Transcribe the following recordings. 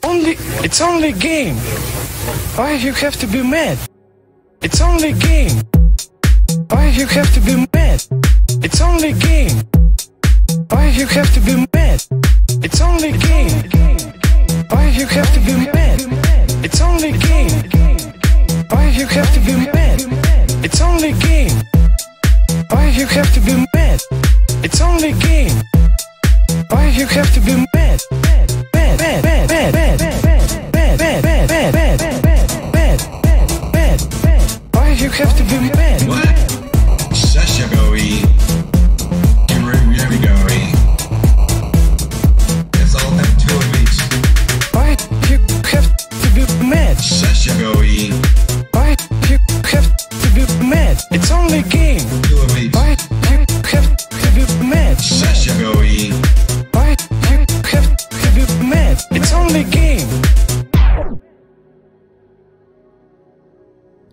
It's only game. Why you have to be mad? It's only game. Why you have to be mad? It's only game. Why you have to be mad? It's only game. Why you have to be mad? It's only game. Why you have to be mad? It's only game. Why you have to be mad? It's only game. Why you have to be mad? Mad, mad, mad, mad, mad, mad, mad, mad, mad, mad, mad, mad. Why you have to be mad? What? Sasha Bowie. Here we go. It's all that 2 weeks. Why you have to be mad? Sasha Bowie. Why you have to be mad? It's only game. 2 weeks. Why you have to be mad? Sasha Bowie. Why you have to be mad? It's only game.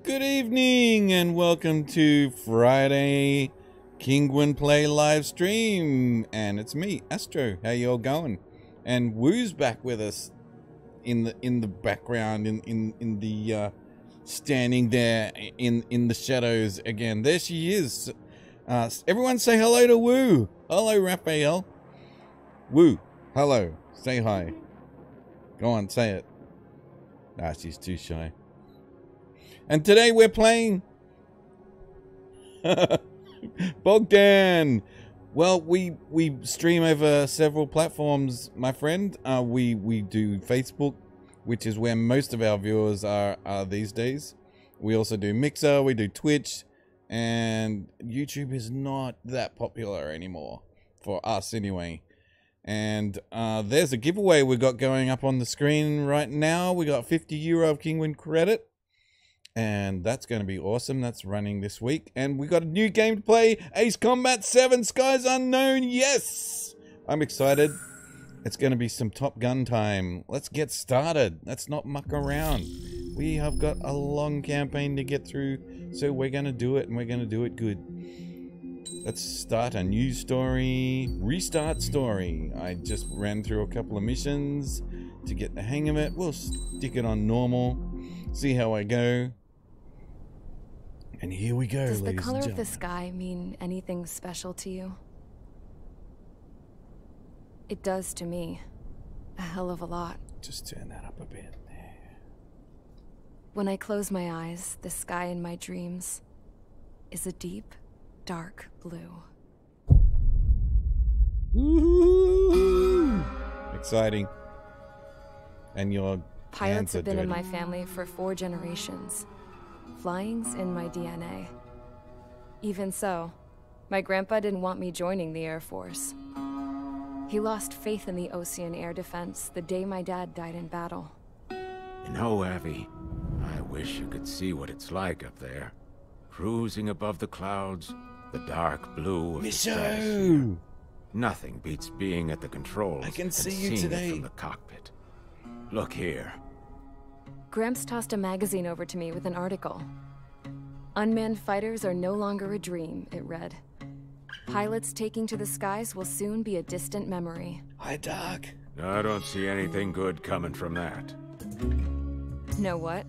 Good evening and welcome to Friday Kingwin Play live stream, and it's me, Astro. How you all going? And Woo's back with us in the background, in the standing there in the shadows again. There she is. Everyone say hello to Woo. Hello, Raphael. Woo, hello. Say hi. Go on, say it. Ah, she's too shy. And today we're playing Bogdan. Well, we stream over several platforms, my friend. We do Facebook, which is where most of our viewers are these days. We also do Mixer, we do Twitch, and YouTube is not that popular anymore for us anyway. And there's a giveaway we got going up on the screen right now. We got €50 of Kingwin credit. And that's going to be awesome. That's running this week. And we got a new game to play. Ace Combat 7 Skies Unknown. Yes! I'm excited. It's going to be some Top Gun time. Let's get started. Let's not muck around. We have got a long campaign to get through. So we're going to do it, and we're going to do it good. Let's start a new story. Restart story. I just ran through a couple of missions to get the hang of it. We'll stick it on normal. See how I go. And here we go, Does ladies the color and of the gentlemen. sky mean anything special to you? It does to me. A hell of a lot. Just turn that up a bit. There. When I close my eyes, the sky in my dreams is a deep, dark blue. Woohoo! Exciting. And your Pilots hands are have been in dirty. my family for 4 generations. Flying's in my DNA. Even so, my grandpa didn't want me joining the Air Force. He lost faith in the Ocean Air Defense the day my dad died in battle. You know, Abby, I wish you could see what it's like up there. Cruising above the clouds, the dark blue of the stratosphere. Misso! Nothing beats being at the controls I can and see you seeing today. it from the cockpit. Look here. Gramps tossed a magazine over to me with an article. Unmanned fighters are no longer a dream, it read. Pilots taking to the skies will soon be a distant memory. Hi, Doc. I don't see anything good coming from that. Know what?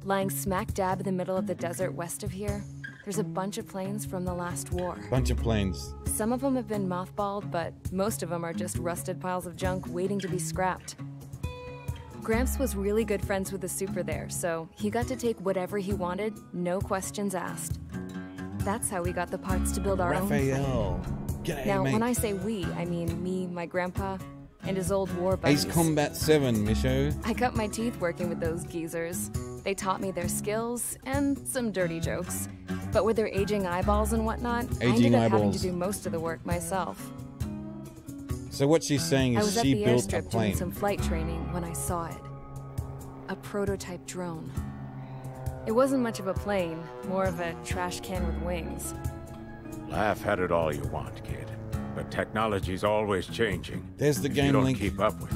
Lying smack dab in the middle of the desert west of here, there's a bunch of planes from the last war. Bunch of planes. Some of them have been mothballed, but most of them are just rusted piles of junk waiting to be scrapped. Gramps was really good friends with the super there, so he got to take whatever he wanted, no questions asked. That's how we got the parts to build our own plane. Raphael. G'day, Now, mate. when I say we, I mean me, my grandpa, and his old war buddies. Ace Combat 7, Micho. I cut my teeth working with those geezers. They taught me their skills and some dirty jokes. But with their aging eyeballs and whatnot, I Aging ended up having to eyeballs. do most of the work myself. So what she's saying I is was at she the built a airstrip doing plane. some flight training when I saw it. A prototype drone. It wasn't much of a plane, more of a trash can with wings. Laugh at it all you want, kid. But technology's always changing. There's the If game you don't link. keep up with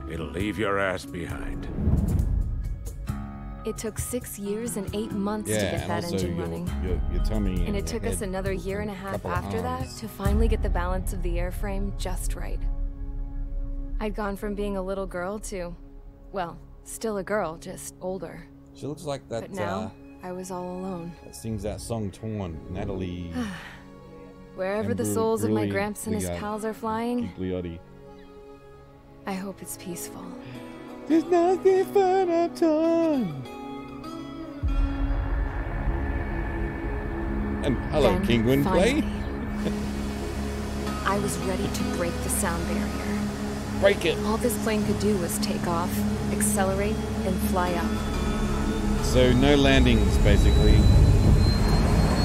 it, it'll leave your ass behind. It took 6 years and 8 months to Yeah, get and that also engine running. your tummy And it your took us head. another year and a half couple of after that arms. to finally get the balance of the airframe just right. I'd gone from being a little girl to Well, still a girl, just older. She looks like that. But now, I was all alone. That sings that song "Torn." Natalie. Wherever the souls of my Gramps and his pals are flying, Gigliotti. I hope it's peaceful. There's nothing fun at time. And hello, Then, King Windplay. finally, I was ready to break the sound barrier. Break it. All this plane could do was take off, accelerate, and fly up. So no landings, basically.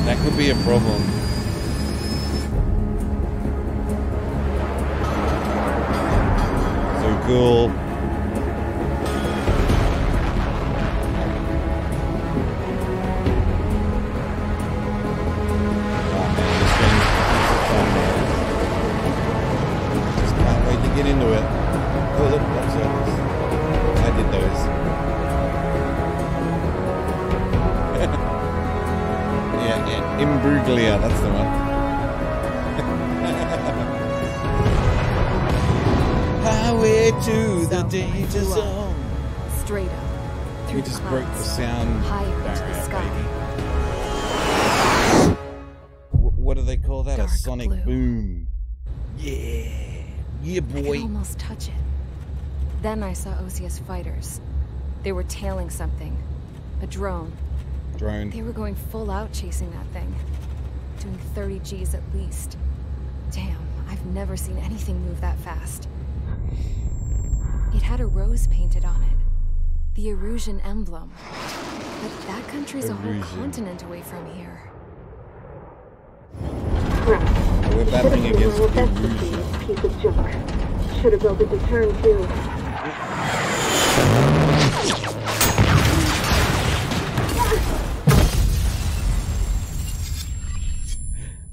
That could be a problem. So cool. Get into it. Oh, look, that's it. I did those. yeah, Imbruglia, that's the one. Highway to the danger zone. Straight up. Through We the just broke the clouds, sound higher into the barrier, sky. baby. What do they call that? Dark A sonic blue. boom. Yeah. Yeah, I could boy. almost touch it. Then I saw Osia's fighters. They were tailing something. A drone. Drone. They were going full out chasing that thing. Doing 30 Gs at least. Damn, I've never seen anything move that fast. It had a rose painted on it. The Erusian emblem. But that country's a whole Erusian. continent away from here. We're battling against Erusian. Piece of junk. Should have built a deterrent too.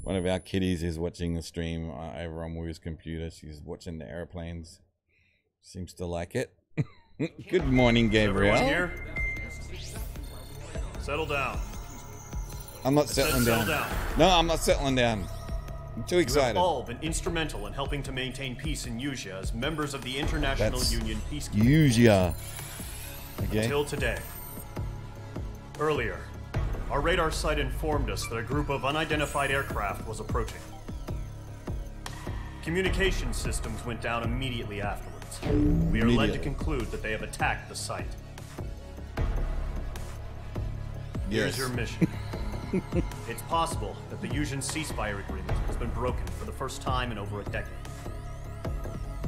One of our kiddies is watching the stream over on Woo's computer. She's watching the airplanes. Seems to like it. Good morning, Gabriel. Everyone here? Settle down. I'm not settling down. No, I'm not settling down. I'm too You excited. have all been instrumental in helping to maintain peace in Usea as members of the International That's Union Peacekeeping Usea. Okay. until today. Earlier, our radar site informed us that a group of unidentified aircraft was approaching. Communication systems went down immediately afterwards. We are led to conclude that they have attacked the site. Here's Yes. your mission. It's possible that the Usian ceasefire agreement has been broken for the first time in over a decade.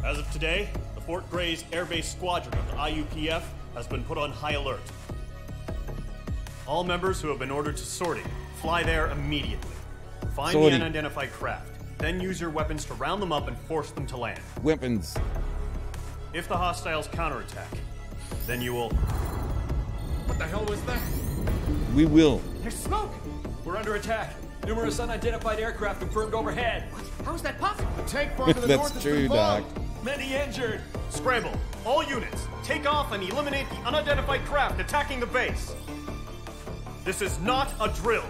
As of today, the Fort Gray's Air Base Squadron of the IUPF has been put on high alert. All members who have been ordered to sortie, fly there immediately. Find Sortie. the unidentified craft, then use your weapons to round them up and force them to land. Weapons. If the hostiles counterattack, then you will... What the hell was that? We will. There's smoke! We're under attack. Numerous unidentified aircraft confirmed overhead. How is that possible? A tank farm to the That's north has true, been Doc. bombed. Many injured. Scramble! All units, take off and eliminate the unidentified craft attacking the base! This is not a drill!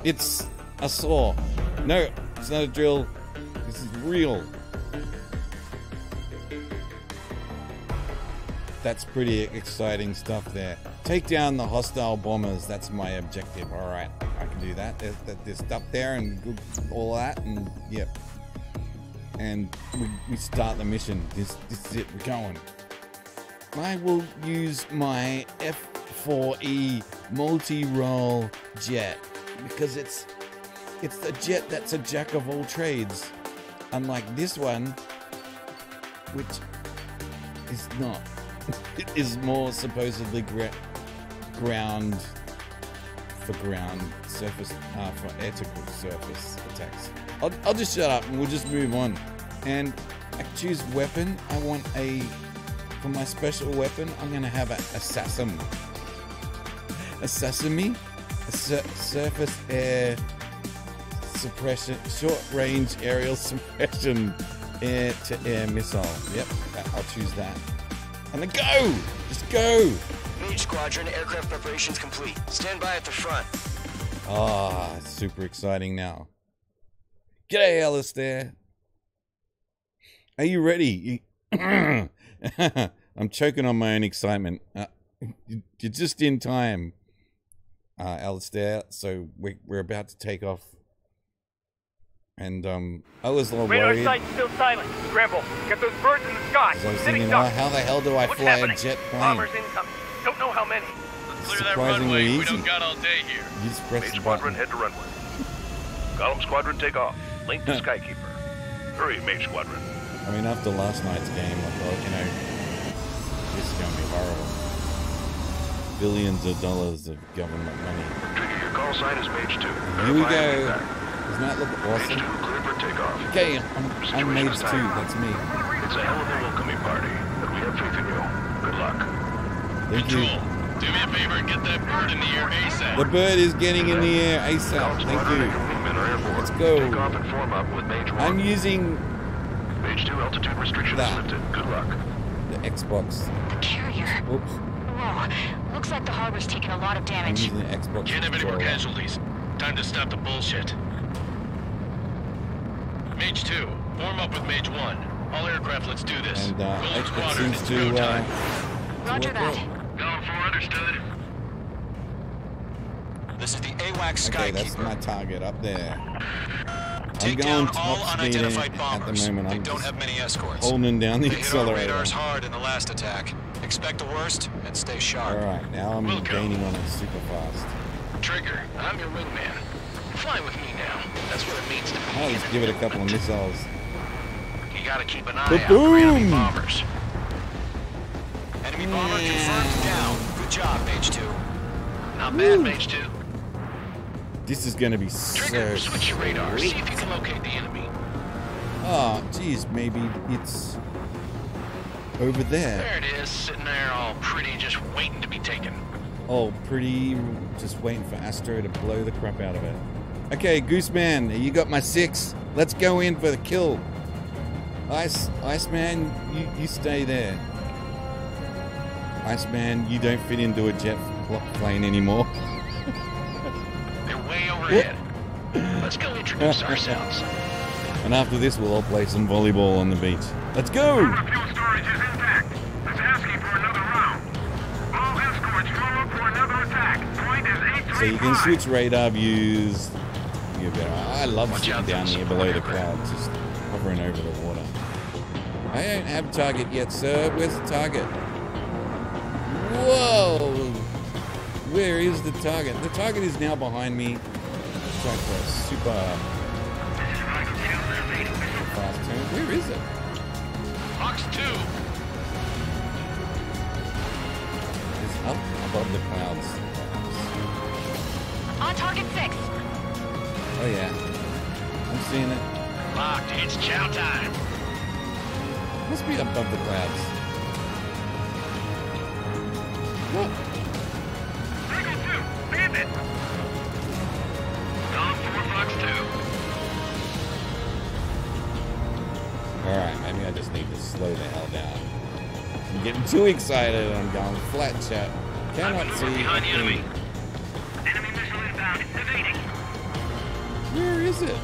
It's a saw. No, it's not a drill. This is real. That's pretty exciting stuff there. Take down the hostile bombers. That's my objective. All right, I can do that. There's stuff there and all that, and yep. And we start the mission. This is it. We're going. I will use my F4E multi-role jet because it's the jet that's a jack of all trades, unlike this one, which is not. It is more supposedly ground surface for air to surface attacks. I'll just shut up and we'll just move on. And I choose weapon. I want for my special weapon, I'm gonna have a sesame. A sesame? A surface air suppression, short range aerial suppression air to air missile. Yep, I'll choose that. And then go! Just go! Mage Squadron, aircraft preparations complete. Stand by at the front. Ah, it's super exciting now. G'day, Alistair. Are you ready? I'm choking on my own excitement. You're just in time, Alistair. So we're about to take off. And I was all Radar worried. site's still silent. Scramble. Get those birds in the sky. I was Sitting thinking, ducks. how the hell do I What's fly happening? a jet plane? Bombers incoming. Don't know how many. Clear that runway. Easy. We don't got all day here. You just press Mage the Squadron, button. head to runway. Column Squadron, take off. Link to Skykeeper. Hurry, Mage Squadron. I mean, after last night's game, I thought, you know, this is going to be horrible. Billions of dollars of government money. Trigger, your call sign is Mage 2. Here we go. Doesn't that look awesome? Mage 2, clear for takeoff. Okay, I'm Mage 2. That's me. It's a hell of a welcoming party, but we have faith in you. Good luck. Thank you. Do me a favor and get that bird in the air ASAP. The bird is getting in the air ASAP. Thank you. Let's go. Take off and form up with Mage 1. I'm using Mage 2 altitude restriction is lifted. Good luck. the Xbox. The carrier. Oops. Whoa. Looks like the harbor's taken a lot of I'm damage. using the Xbox. Can't have any more controller. casualties. Time to stop the bullshit. Mage 2, form up with Mage 1. All aircraft, let's do this. And Roll it squadron, seems it's to go time. Roger work that. well. Going for understood. This is the AWACS Okay, that's Skykeeper. my target up there. Take I'm going down all top speed unidentified at bombers. the moment. They I'm don't just have many escorts. holding down the They hit our accelerator. radars hard in the last attack. Expect the worst and stay sharp. Alright, now I'm gaining on it super fast. Trigger, I'm your wingman. Fly with me now. That's what it means to be. I'll just give it a couple of missiles. You gotta keep an eye out for enemy bombers. Enemy bomber confirmed down. Good job, Mage 2. Not bad, Mage 2. This is gonna be Trigger, so switch your radar. sweet. See if you can locate the enemy. Oh, geez, maybe it's over there. There it is, sitting there all pretty, just waiting to be taken. Oh, pretty, just waiting for Astro to blow the crap out of it. Okay, Gooseman, you got my 6. Let's go in for the kill. Iceman, you stay there. Iceman, you don't fit into a jet plane anymore. They're way overhead. Let's go introduce ourselves. And after this, we'll all play some volleyball on the beach. Let's go! Fuel storage is intact. It's asking for another round. All escorts form up for another attack. Point is 835. So you can switch radar views. I love sitting down here below the clouds, just hovering over the water. I don't have a target yet, sir. Where's the target? Whoa! Where is the target? The target is now behind me. Let's try for a super fast turn. Where is it? Box 2. It's up above the clouds. On target 6. Oh yeah. I'm seeing it. Locked. It's chow time. Must be above the clouds. What? Eagle 2, bandit. Column 4, Fox 2. Alright, maybe I just need to slow the hell down. I'm getting too excited. I'm going flat chat. Cannot see. Behind the enemy. Enemy missile inbound. Evading. Where is it?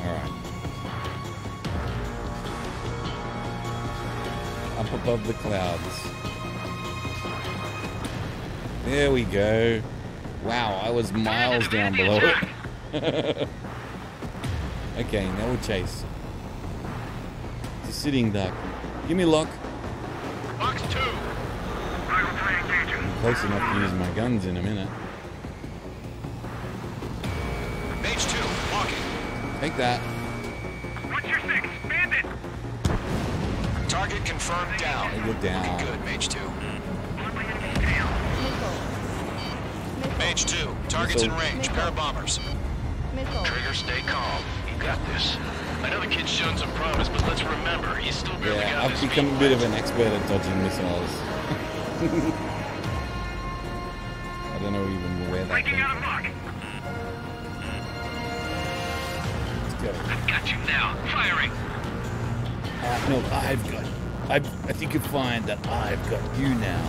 Alright. Up above the clouds. There we go. Wow, I was miles down below it. Okay, now we'll chase. It's a sitting duck. Give me lock. Box 2. I'm close enough to use my guns in a minute. Mage 2, walking. Take that. What's your 6? Bandit. Target confirmed down. Hey, get down. Looking good, Mage 2. Mage 2, target's in range. Pair of bombers. Trigger, stay calm. You got this. I know the kid's shown some promise, but let's remember, he's still barely Yeah, got I've his become feet a bit of wet. an expert at dodging missiles. I don't know even where that Breaking came out from. of lock. Let's go. I've got you now. Firing. No, I think you'll find that I've got you now.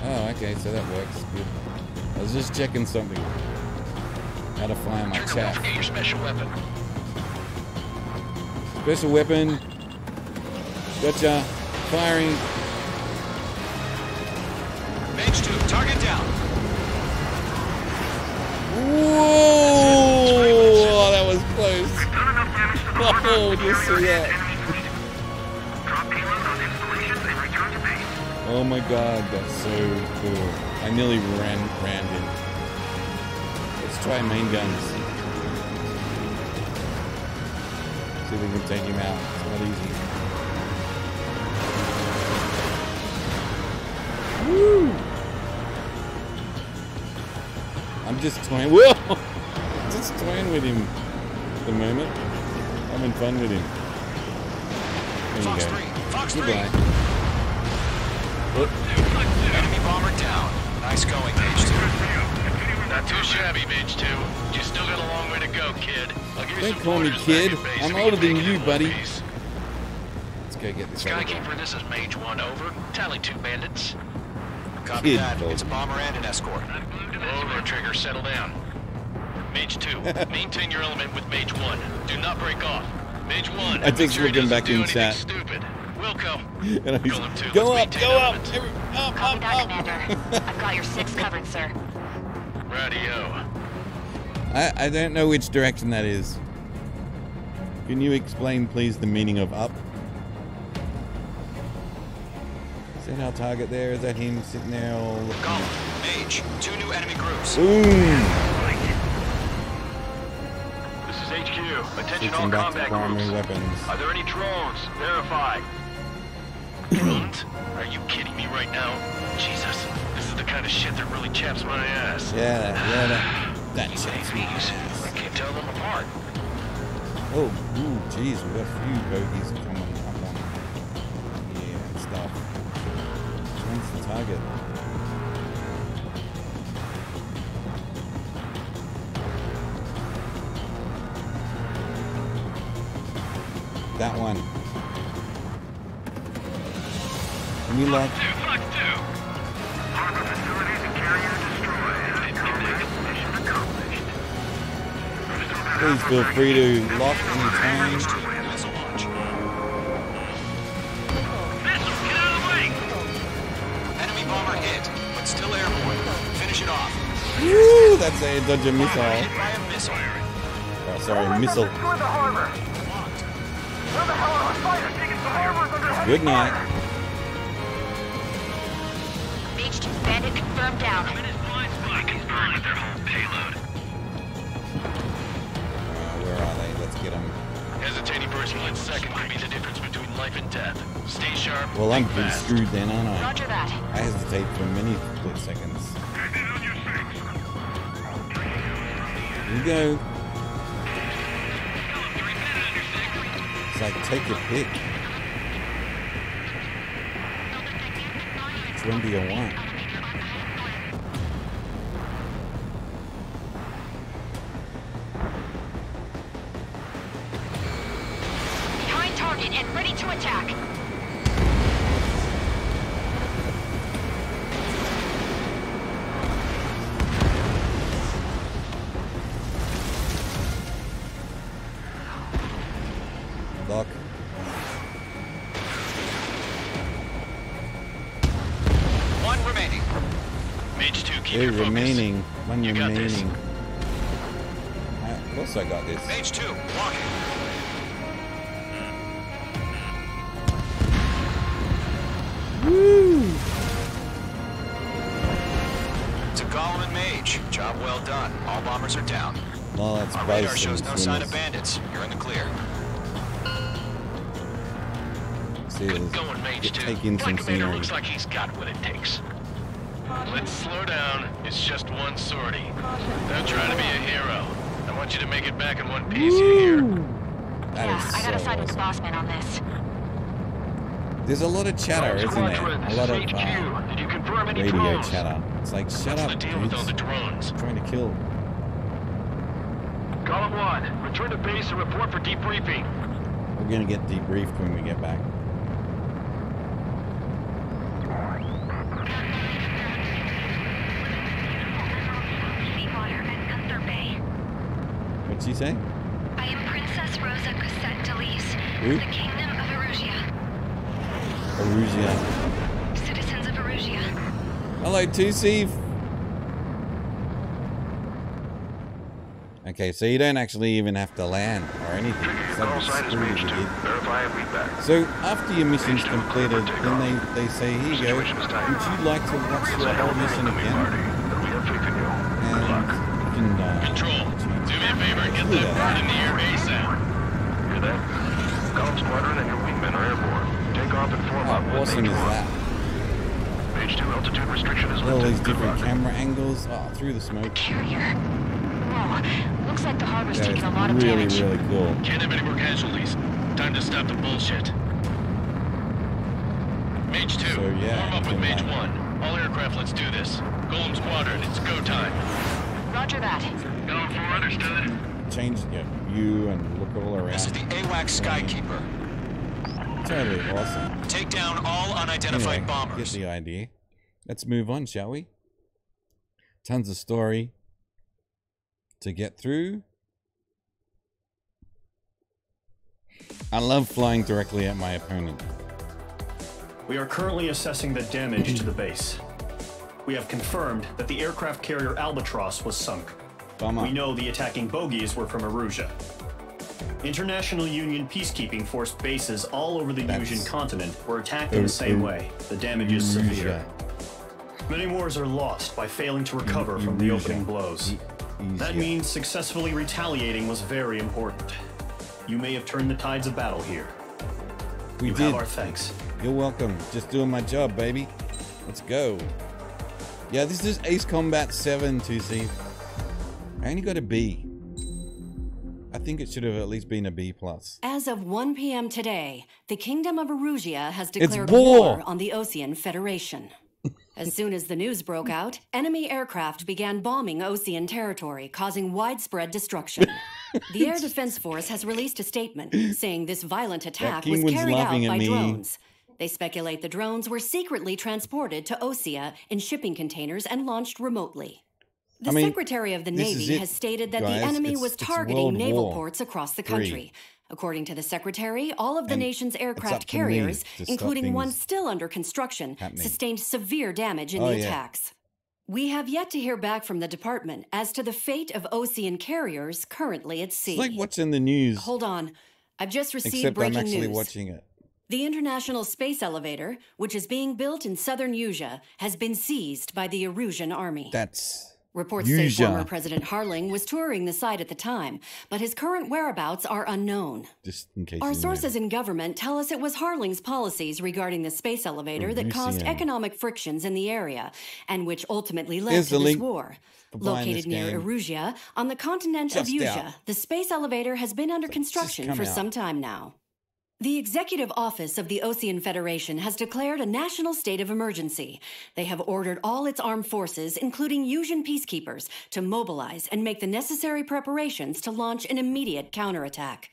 Oh, okay, so that works. Good. I was just checking something. How to fire my Trigger, don't chaff. forget your special weapon. Special weapon. Gotcha. Firing. Mage 2, target down. Whoa! Oh, that was close. Oh, did you see that? Oh my god, that's so cool. I nearly ran him. Let's try main guns. See if we can take him out. It's not easy. Woo! I'm just toying. Whoa! Just toying with him at the moment. Having fun with him. There you go. Fox 3. Goodbye. Enemy bomber down. Nice going, Mage 2. Not too shabby, Mage 2. You still got a long way to go, kid. I'll give you Don't some call me pointers kid. back at base I'm if you older can than make you, it in buddy. one piece. Let's go get this over. Skykeeper, this is Mage 1, over. Tally 2 bandits. Copy Kid, that. though. It's a bomber and an escort. Over, Trigger. Settle down. Mage 2, maintain your element with Mage 1. Do not break off. Mage 1, I just looked him back in chat. stupid. Wilco. And he's, Golem 2, go let's up, maintain go up, element. up, Copy up, that, up. Commander. I've got your 6 covered, sir. Radio. I don't know which direction that is. Can you explain, please, the meaning of up? Is that our target there? Is that him sitting there all looking? Golem, Mage, 2 new enemy groups. Boom! This is HQ. Attention Switching all back to combat primary groups. weapons. Are there any drones? Verify. Drones? Are you kidding me right now? Jesus, this is the kind of shit that really chaps my ass. Yeah, that chaps me. I can't tell them apart. Oh, ooh, jeez, we got a few bogeys coming up on. Yeah, and stuff. Which one's the target? That one. Can you lock? Harbor facilities and carrier destroyed. Mission accomplished. Please feel free to lock anytime. Missile launch. Missile, get out of the way! Enemy bomber hit, but still airborne. Finish it off. Woo! That's a dodge a missile. Hit by a missile. Oh, sorry, missile. Destroy the harbor! Where the hell are our fighters? The harbor's under heavy Good night. fire! Mage 2 bandit confirmed down. I'm in his blind spot. Confirmed with their whole payload. Where are they? Let's get them. Hesitating for a split second could be the difference between life and death. Stay sharp. Well, I'm think pretty fast. screwed then, aren't I? Roger that. I hesitate for many split seconds. Get on your six. Here you go. It's like, take your pick. Which one do you want? Behind target and ready to attack. Lock. One remaining. Mage 2, keep Hey, your focus. remaining. One You got this. remaining. Of course I got this. Mage 2, walking. Woo! It's a golem and mage. Job well done. All bombers are down. Well, that's Our radar both shows some no sign of swimmers. bandits. You're in the clear. See, Good going, Mage get 2. taking some Black Commander scenery. looks like he's got what it takes. Let's slow down. It's just one sortie. Don't try to be a hero. I want you to make it back in one piece, you hear? That Yeah, is I gotta so side with the awesome. boss man on this. There's a lot of chatter, isn't there? A lot of Did you confirm any radio drones? chatter. It's like, shut What's up, the deal with all dudes. the drones? I'm trying to kill. Golem 1, return to base and report for debriefing. We're gonna get debriefed when we get back. What'd she say? I am Princess Rosa Cosette Delise Who? of the Kingdom of Erusia. Erusia. Citizens of Erusia. Hello, 2C. Okay, so you don't actually even have to land or anything. So after your mission's completed, then they say, here you go, would you like to watch your whole mission again? And you can Control, do me a favor and get that bird in the air ASAP. Hear that? Column Squadron and your wingmen are airborne. Take off and form up. How awesome is that? Page 2 altitude restriction is All lifted. these different camera angles. Oh, through the smoke. Carrier. Whoa, looks like the harbor's That taking is a lot of really, damage. really cool. Can't have any more casualties. Time to stop the bullshit. Mage 2, So, yeah, warm up with can, Mage 1. All aircraft, let's do this. Golem Squadron, it's go time. Roger that. Going for understood. Change your view and look all around. This is the AWAC Skykeeper. Totally awesome. Take down all unidentified Anyway, bombers. get the idea. Let's move on, shall we? Tons of story to get through. I love flying directly at my opponent. We are currently assessing the damage to the base. We have confirmed that the aircraft carrier Albatross was sunk. Bummer. We know the attacking bogies were from Erusia. International Union peacekeeping force bases all over the Yusian continent were attacked in the same way. The damage is severe. Many wars are lost by failing to recover from the opening blows. That means successfully retaliating was very important. You may have turned the tides of battle here. We You did. have our thanks. You're welcome. Just doing my job, baby. Let's go. Yeah, this is Ace Combat 7, 2C. I only got a B. I think it should have at least been a B+. As of 1 p.m. today, the Kingdom of Erusia has declared war. war on the Osean Federation. As soon as the news broke out, enemy aircraft began bombing Osean territory, causing widespread destruction. The Air Defense Force has released a statement saying this violent attack was penguin's carried out laughing at by me. drones. They speculate the drones were secretly transported to Osea in shipping containers and launched remotely. The I mean, Secretary of the this is Navy it, has stated that guys. the enemy It's was World targeting naval War ports across the III. country. According to the Secretary, all of the And nation's it's aircraft up to me carriers, to stop including one things still under construction, happening. sustained severe damage in Oh, the yeah. attacks. We have yet to hear back from the department as to the fate of Osean carriers currently at sea. It's like watching the news. Hold on. I've just received Except I'm breaking actually news. watching it. The International Space Elevator, which is being built in southern Usia, has been seized by the Erusian army. That's Reports say Usia. former President Harling was touring the site at the time, but his current whereabouts are unknown. Just in case Our you know. sources in government tell us it was Harling's policies regarding the space elevator that caused Erusian. economic frictions in the area, and which ultimately led Here's to the this link war. for buying Located this near game. Erusia, on the continent of Just Usia, out. the space elevator has been under construction come for out. some time now. The Executive Office of the Osean Federation has declared a national state of emergency. They have ordered all its armed forces, including Yusian peacekeepers, to mobilize and make the necessary preparations to launch an immediate counterattack.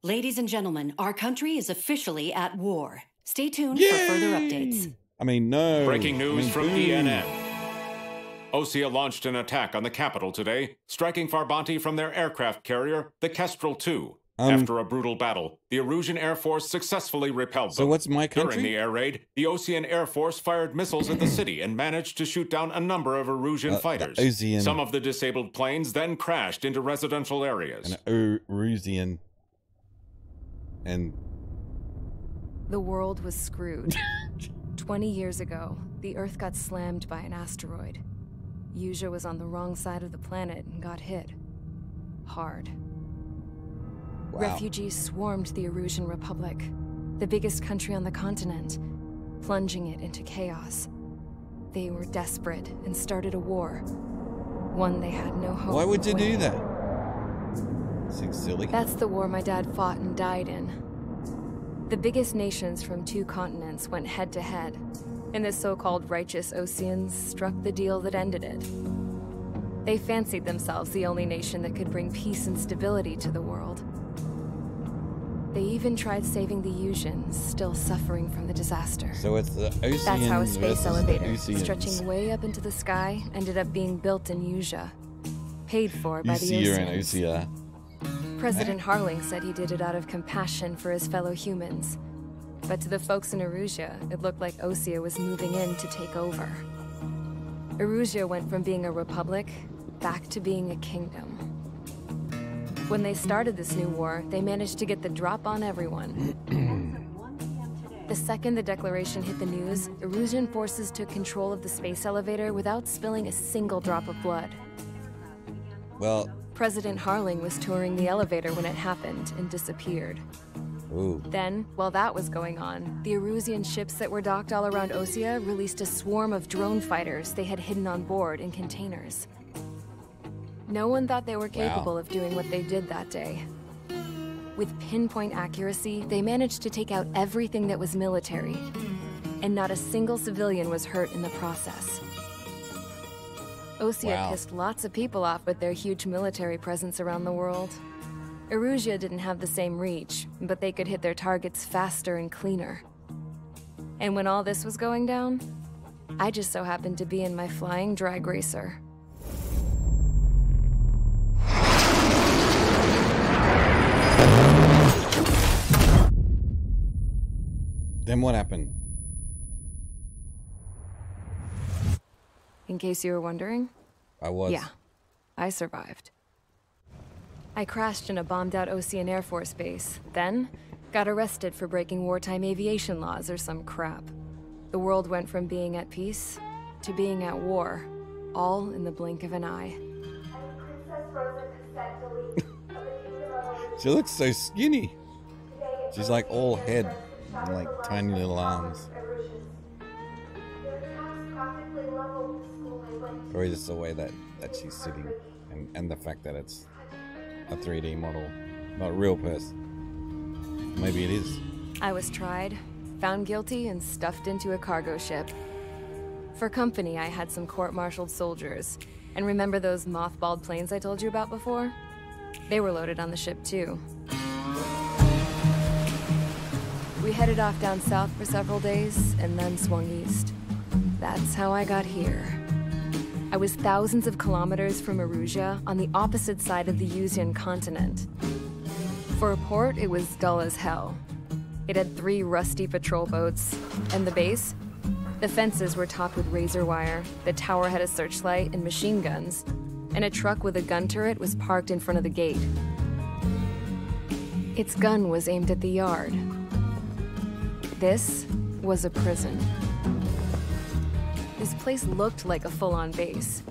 Ladies and gentlemen, our country is officially at war. Stay tuned for further updates. I mean, no. Breaking news I mean, from boom. ENN. Osea launched an attack on the capital today, striking Farbanti from their aircraft carrier, the Kestrel II. After a brutal battle, the Erusian Air Force successfully repelled them. So what's my country? During the air raid, the Osean Air Force fired missiles at the city and managed to shoot down a number of Erusian fighters. Osean. Some of the disabled planes then crashed into residential areas. An Erusian. And The world was screwed. 20 years ago, the Earth got slammed by an asteroid. Usia was on the wrong side of the planet and got hit. Hard. Wow. Refugees swarmed the Erusian Republic, the biggest country on the continent, plunging it into chaos. They were desperate and started a war. One they had no hope why would you of do winning. that? Seems silly. That's the war my dad fought and died in. The biggest nations from 2 continents went head-to-head, and the so-called righteous Oseans struck the deal that ended it. They fancied themselves the only nation that could bring peace and stability to the world. They even tried saving the Yusians, still suffering from the disaster. So it's the Oseans That's how a versus space the elevator, Oseans. stretching way up into the sky, ended up being built in Usia. Paid for by the Usia and Oseans. Osea. President Harling said he did it out of compassion for his fellow humans. But to the folks in Erusia, it looked like Osea was moving in to take over. Erusia went from being a republic back to being a kingdom. When they started this new war, they managed to get the drop on everyone. The second the declaration hit the news, Erusian forces took control of the space elevator without spilling a single drop of blood. Well, President Harling was touring the elevator when it happened and disappeared. Ooh. Then, while that was going on, the Erusian ships that were docked all around Osea released a swarm of drone fighters they had hidden on board in containers. No one thought they were capable of doing what they did that day. With pinpoint accuracy, they managed to take out everything that was military, and not a single civilian was hurt in the process. Osea pissed lots of people off with their huge military presence around the world. Erusia didn't have the same reach, but they could hit their targets faster and cleaner. And when all this was going down, I just so happened to be in my flying drag racer. Then what happened? In case you were wondering? I was. Yeah, I survived. I crashed in a bombed-out Ocean Air Force base, then got arrested for breaking wartime aviation laws or some crap. The world went from being at peace to being at war, all in the blink of an eye. She looks so skinny. She's like all head and like tiny little arms. Or just the way that she's sitting and the fact that it's a 3D model, not a real person. Maybe it is. I was tried, found guilty, and stuffed into a cargo ship. For company, I had some court-martialed soldiers. And remember those mothballed planes I told you about before? They were loaded on the ship too. We headed off down south for several days, and then swung east. That's how I got here. I was thousands of kilometers from Erusia, on the opposite side of the Yuzian continent. For a port, it was dull as hell. It had 3 rusty patrol boats, and the base? The fences were topped with razor wire, the tower had a searchlight and machine guns, and a truck with a gun turret was parked in front of the gate. Its gun was aimed at the yard. This was a prison. This place looked like a full-on base,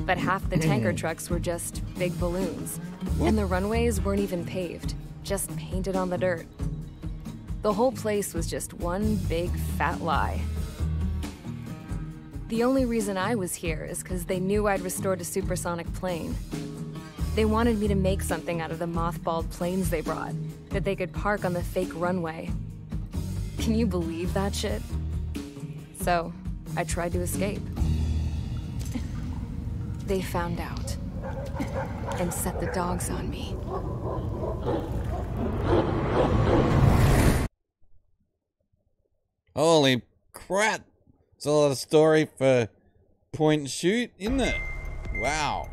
but half the tanker trucks were just big balloons, and the runways weren't even paved, just painted on the dirt. The whole place was just one big fat lie. The only reason I was here is because they knew I'd restored a supersonic plane. They wanted me to make something out of the mothballed planes they brought, that they could park on the fake runway. Can you believe that shit? So, I tried to escape. They found out, and set the dogs on me. Holy crap! It's a lot of story for point and shoot, isn't it? Wow,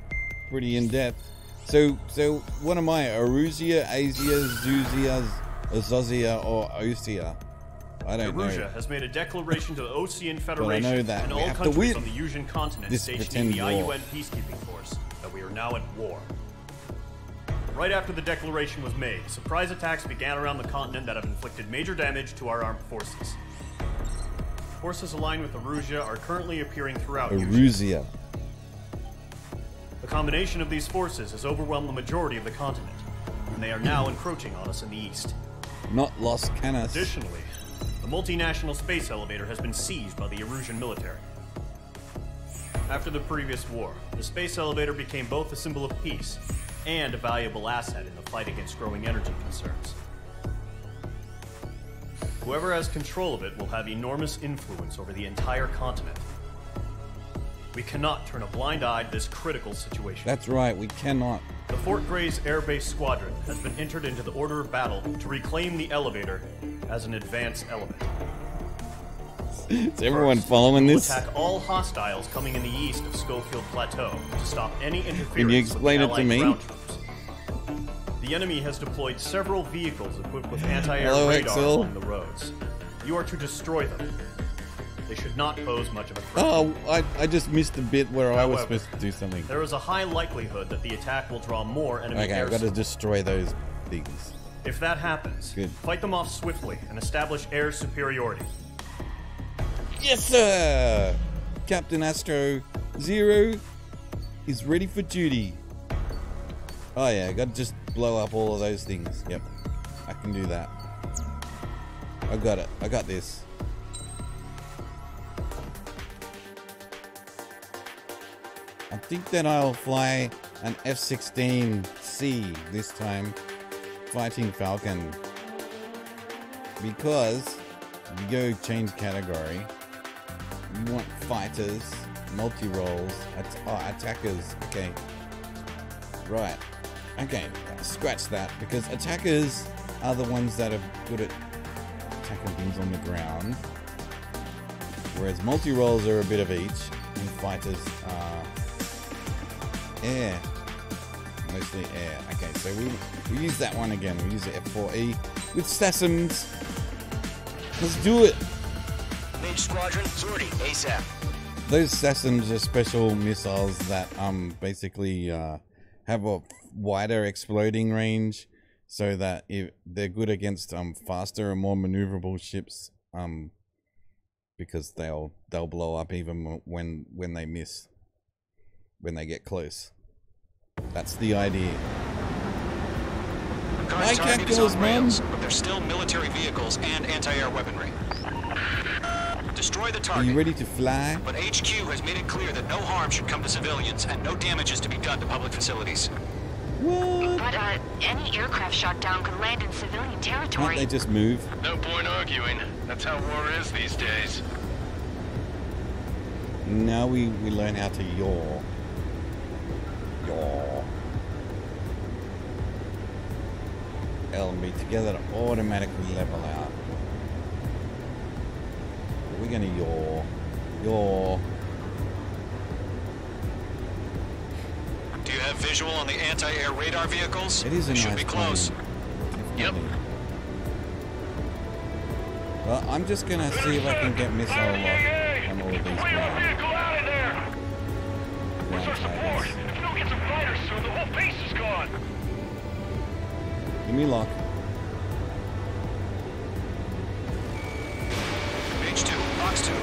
pretty in depth. So what am I? Erusia, Asia, Zuzia, Azozia, or Osea? I don't know. Erusia has made a declaration to the Ocean Federation I know that and we all have to countries win on the Yusian continent this stationed in the pretend war. IUN peacekeeping force that we are now at war. Right after the declaration was made, surprise attacks began around the continent that have inflicted major damage to our armed forces. Forces aligned with Erusia are currently appearing throughout Erusia. The combination of these forces has overwhelmed the majority of the continent, and they are now encroaching on us in the east. Not Los Canas. Additionally, the multinational space elevator has been seized by the Erusian military. After the previous war, the space elevator became both a symbol of peace and a valuable asset in the fight against growing energy concerns. Whoever has control of it will have enormous influence over the entire continent. We cannot turn a blind eye to this critical situation. That's right, we cannot. The Fort Gray's Air Base Squadron has been entered into the order of battle to reclaim the elevator as an advance element. Is everyone following We'll this? attack all hostiles coming in the east of Schofield Plateau to stop any interference Can you explain with it the to Allied me? ground troops. The the enemy has deployed several vehicles equipped with anti-air Hello, radar Axel. along the roads. You are to destroy them. They should not pose much of a threat. Oh, I just missed the bit where I was However, supposed to do something. There is a high likelihood that the attack will draw more enemy Okay, air I've got to support. destroy those things. If that happens, fight them off swiftly and establish air superiority. Yes, sir! Captain Astro Zero is ready for duty. Oh yeah, I got to just blow up all of those things. Yep, I can do that. I got it. I got this. I think that I'll fly an F-16C this time, fighting Falcon. Because you go change category, you want fighters, multi-roles, attackers. Okay, right. Okay, scratch that, because attackers are the ones that are good at attacking things on the ground, whereas multi-roles are a bit of each, and fighters are air, mostly air. Okay, so we use that one again. We use the F4E with Sassoms. Let's do it. Mage Squadron, sortie, ASAP. Those Sassoms are special missiles that basically have a wider exploding range, so that they're good against faster and more maneuverable ships, because they'll blow up even when they miss, when they get close. That's the idea. Current target is on rails, but there's still military vehicles and anti-air weaponry. Destroy the Are target. you ready to fly? But HQ has made it clear that no harm should come to civilians and no damage is to be done to public facilities. But any aircraft shot down could land in civilian territory. Can't they just move? No point arguing. That's how war is these days. Now we learn how to yaw. Yaw. L and B together to automatically level out. We're gonna yaw. Yaw. Do you have visual on the anti-air radar vehicles? It is a Should nice be close. plane. Yep. Well, I'm just gonna see if I can get missile lock on all of these ground tigers. If we don't get some fighters soon, the whole base is gone. Give me lock. Page 2, box 2.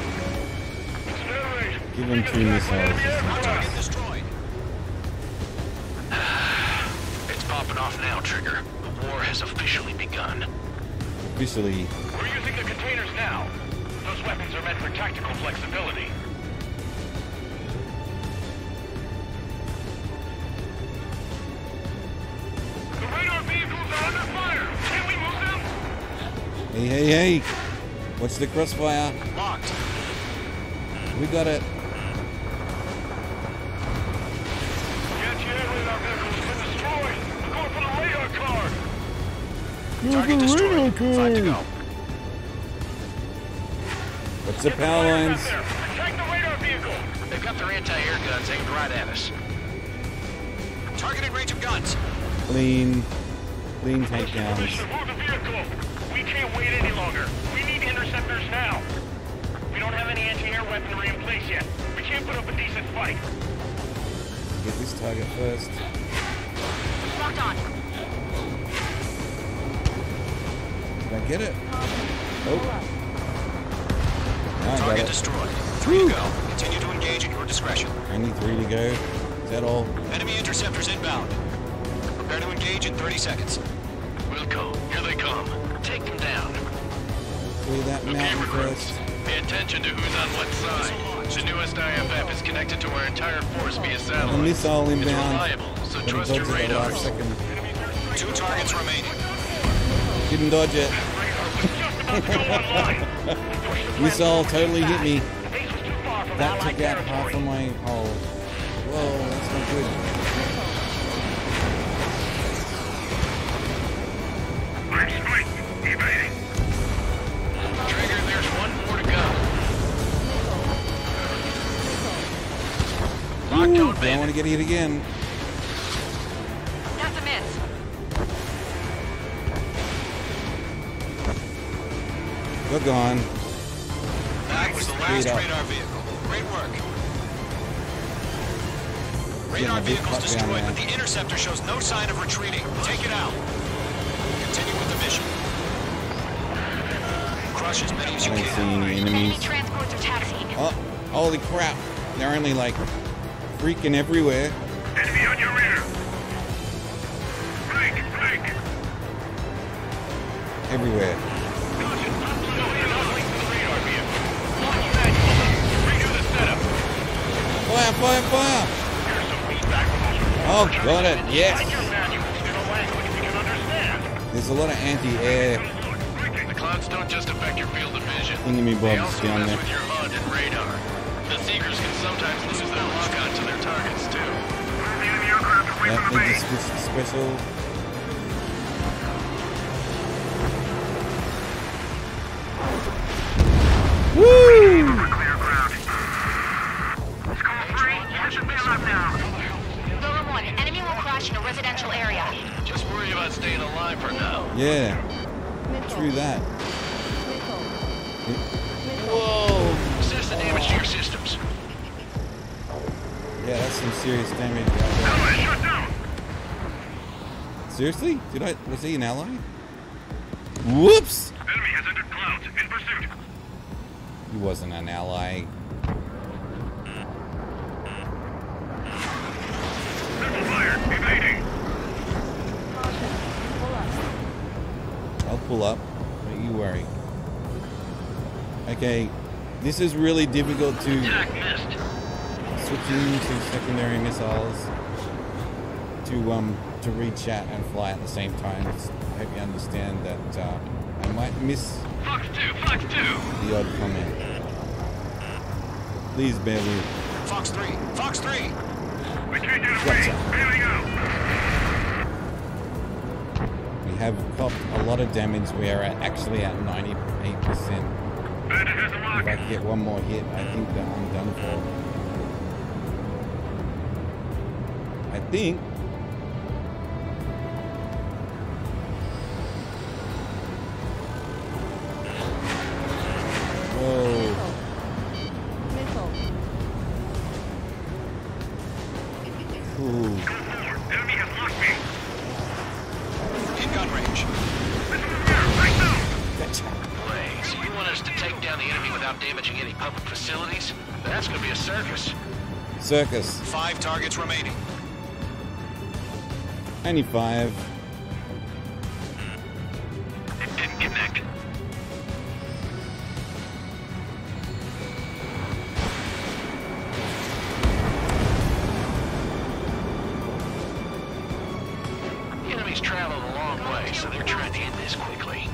Give him 2 missiles. Target destroyed. It's popping off now, Trigger. The war has officially begun. Officially. We're using the containers now. Those weapons are meant for tactical flexibility. The radar vehicles are under fire. Can we move them? Hey, hey, hey! Watch the crossfire. Locked. We got it. Anti-air radar vehicles have been destroyed. We're going for the radar car. Target destroyed. 5 to go. What's the power lines? Protect the radar vehicle. They've got their anti-air guns aimed right at us. Targeted range of guns. Clean takedowns. Move the vehicle. We can't wait any longer. We need interceptors now. We don't have any anti-air weaponry in place yet. We can't put up a decent fight. Get this target first. Locked on. Did I get it? Oh. Now I got Target it. destroyed. 3 to go. Continue to engage at your discretion. Only 3 to go. Is that all? Enemy interceptors inbound. Prepare to engage in 30 seconds. Wilco, here they come. Take them down. Clear that mountain first. Pay attention to who's on what side. The newest IFF is connected to our entire force via The satellite. missile It's inbound. reliable, so But it trust your dodged at the last radars. second. 2 targets remaining. Didn't dodge it. Missile totally hit me. That took out half of my hull. Whoa, that's not good. I'm straight. Evading. Trigger, there's one more to go. Ooh, don't want to get hit again. That's a miss. You're gone. That was the last radar vehicle. Great work. Radar vehicle's destroyed, but the interceptor shows no sign of retreating. Take it out. Continue with the mission. Crush as many as you I don't see any enemies. Transports are taxiing. Oh, holy crap. They're only like freaking everywhere. Enemy on your rear. Break. Everywhere. Fire! Oh, got it. Yes. There's a lot of anti-air The clouds don't just affect your field of vision. enemy They bobs also down mess there. with your HUD and radar. The Seekers can sometimes lose their lock onto their targets, too. Yeah, they just switched to special. Woo! Golem 1, enemy will crash in a residential area. Just worry about staying alive for now. Yeah. True that. Whoa! Assess the damage to your systems. Yeah, that's some serious damage right there. Seriously? Was he an ally? Whoops! Enemy has entered clouds. In pursuit. He wasn't an ally. Missile fire. Evading. I'll pull up. Don't you worry. Okay, this is really difficult to switching to secondary missiles to read chat and fly at the same time. Just hope you understand that I might miss Fox 2. the odd comment. Please bear with. Fox 3. We can't do the bailing out. We have copped a lot of damage. We are actually at 98%. If I get one more hit, I think that I'm done for. I think. Whoa. Ooh. Enemy has locked me. In gun range. Blaze, you want us to take down the enemy without damaging any public facilities? That's gonna be a circus. Circus. 5 targets remaining. Only 5. It didn't connect. The enemy's traveled a long way, so they're trying to end this quickly.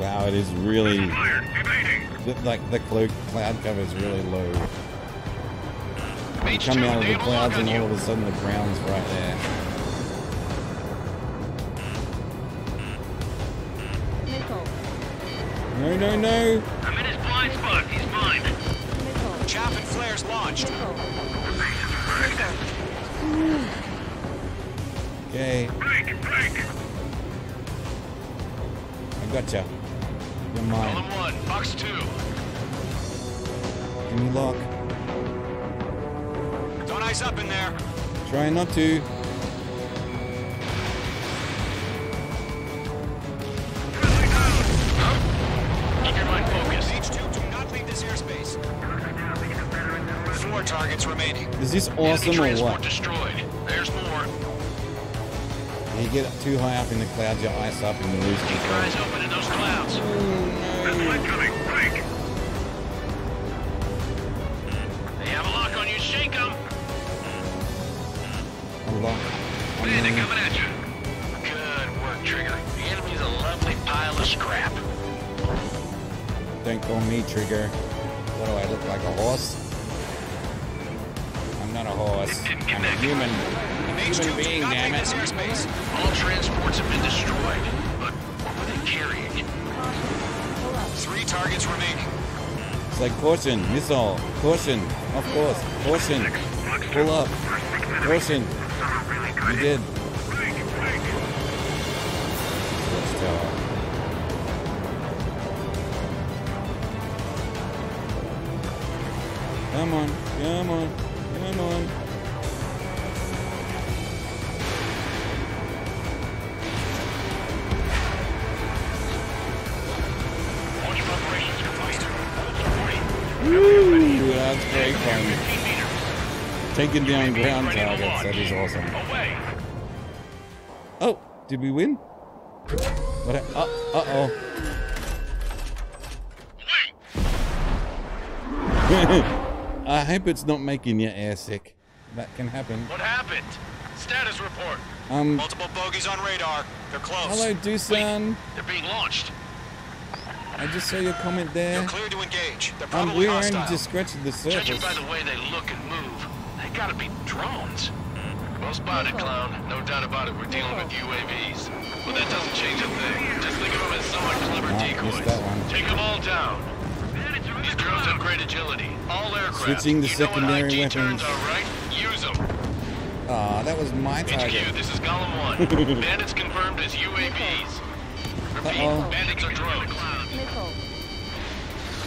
Wow, it is really Evading. like the cloud cover is really low. You come out of the clouds and all of a sudden the ground's right there. No. I'm in his blind spot. He's mine. Chaff and flares launched. Okay, Break. I gotcha. You're mine. Golem 1, Fox 2. Give me lock. Don't ice up in there. Try not to. Keep your mind focused. H2, do not leave this airspace. 4 targets remaining. Is this Enemy awesome or transport what? destroyed. There's more. You get too high up in the clouds, you ice up and you lose Keep your eyes control. open in those clouds. Incoming. Break. They have a lock on you. Shake them. A lock. Man, they're coming at you. Good work, Trigger. The enemy's a lovely pile of scrap. Don't call me Trigger. What do I look like, a horse? I'm not a horse. I'm a human being, damn it. All transports have been destroyed, but what were they carrying? 3 targets remaining. It's like caution, missile, caution, of course, caution, pull up, caution. You did. tower. Come on, come on, come on. Woo, that's great fun. Taking down ground targets, that is awesome. Oh, did we win? What? Uh-oh. I hope it's not making your air sick. That can happen. What happened? Status report. Multiple bogies on radar. They're close. Hello, Doosan. They're being launched. I just saw your comment there. You're clear to engage. They're probably we're hostile. only just scratching the surface. Judging by the way they look and move, they gotta be drones. Well spotted, clown. No doubt about it. We're dealing with UAVs. But that doesn't change a thing. Just think of them as somewhat clever decoys. Take them all down. These drones have great agility. All aircraft. Switching the you know secondary what IG weapons. turns are, right? Use them. Ah, that was my target. HQ, this is Golem 1. Bandits confirmed as UAVs. Repeat, bandits are drones.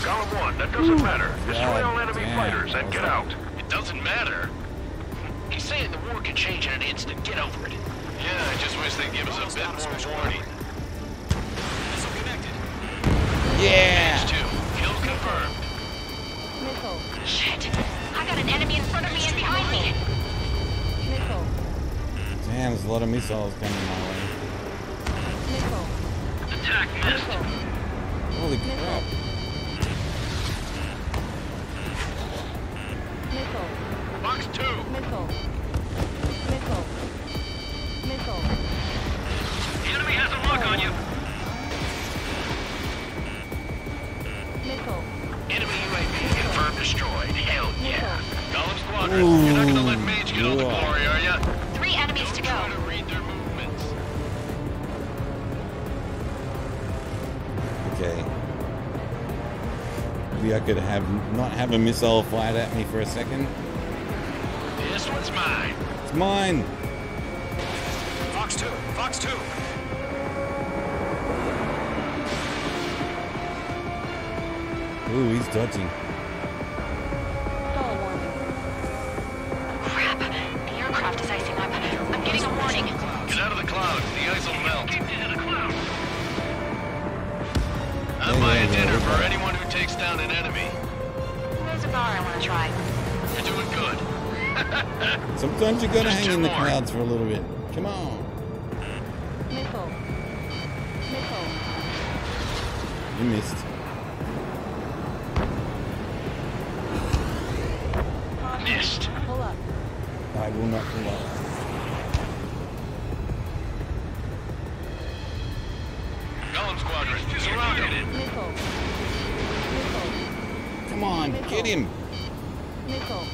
Golem 1, that doesn't matter. Destroy all enemy fighters and get out. It doesn't matter. He's saying the war could change in an instant. Get over it. Yeah, I just wish they'd give us a bit more warning. Missile connected. Yeah. H2, kill confirmed. Missile. Shit. I got an enemy in front of me and behind me. Missile. Damn, there's a lot of missiles coming my way. Missile. Attack missed. Holy crap. Missile. Box 2. Missile. Missile. Missile. The enemy has a lock on you. Missile. Enemy UAV confirmed destroyed. Hell yeah. Golem Squadron, you're not gonna let Mage get all the glory, are ya? 3 enemies to go. Try to read their movements. Okay. Maybe I could not have a missile fired at me for a second. This one's mine. It's mine. Fox 2. Fox 2. Ooh, he's dodging. Stall warning. Crap. The aircraft is icing up. I'm getting a warning. Get out of the clouds. The ice will melt. I'm buying dinner for anyone who takes down an enemy. There's a bar I want to try. You're doing good. Sometimes you gotta hang in the clouds for a little bit. Come on. Missile. Missile. You missed. Missed. Pull up. I will not pull up. Golem Squadron, surrounded. Missile. Missile. Come on, get him. Missile.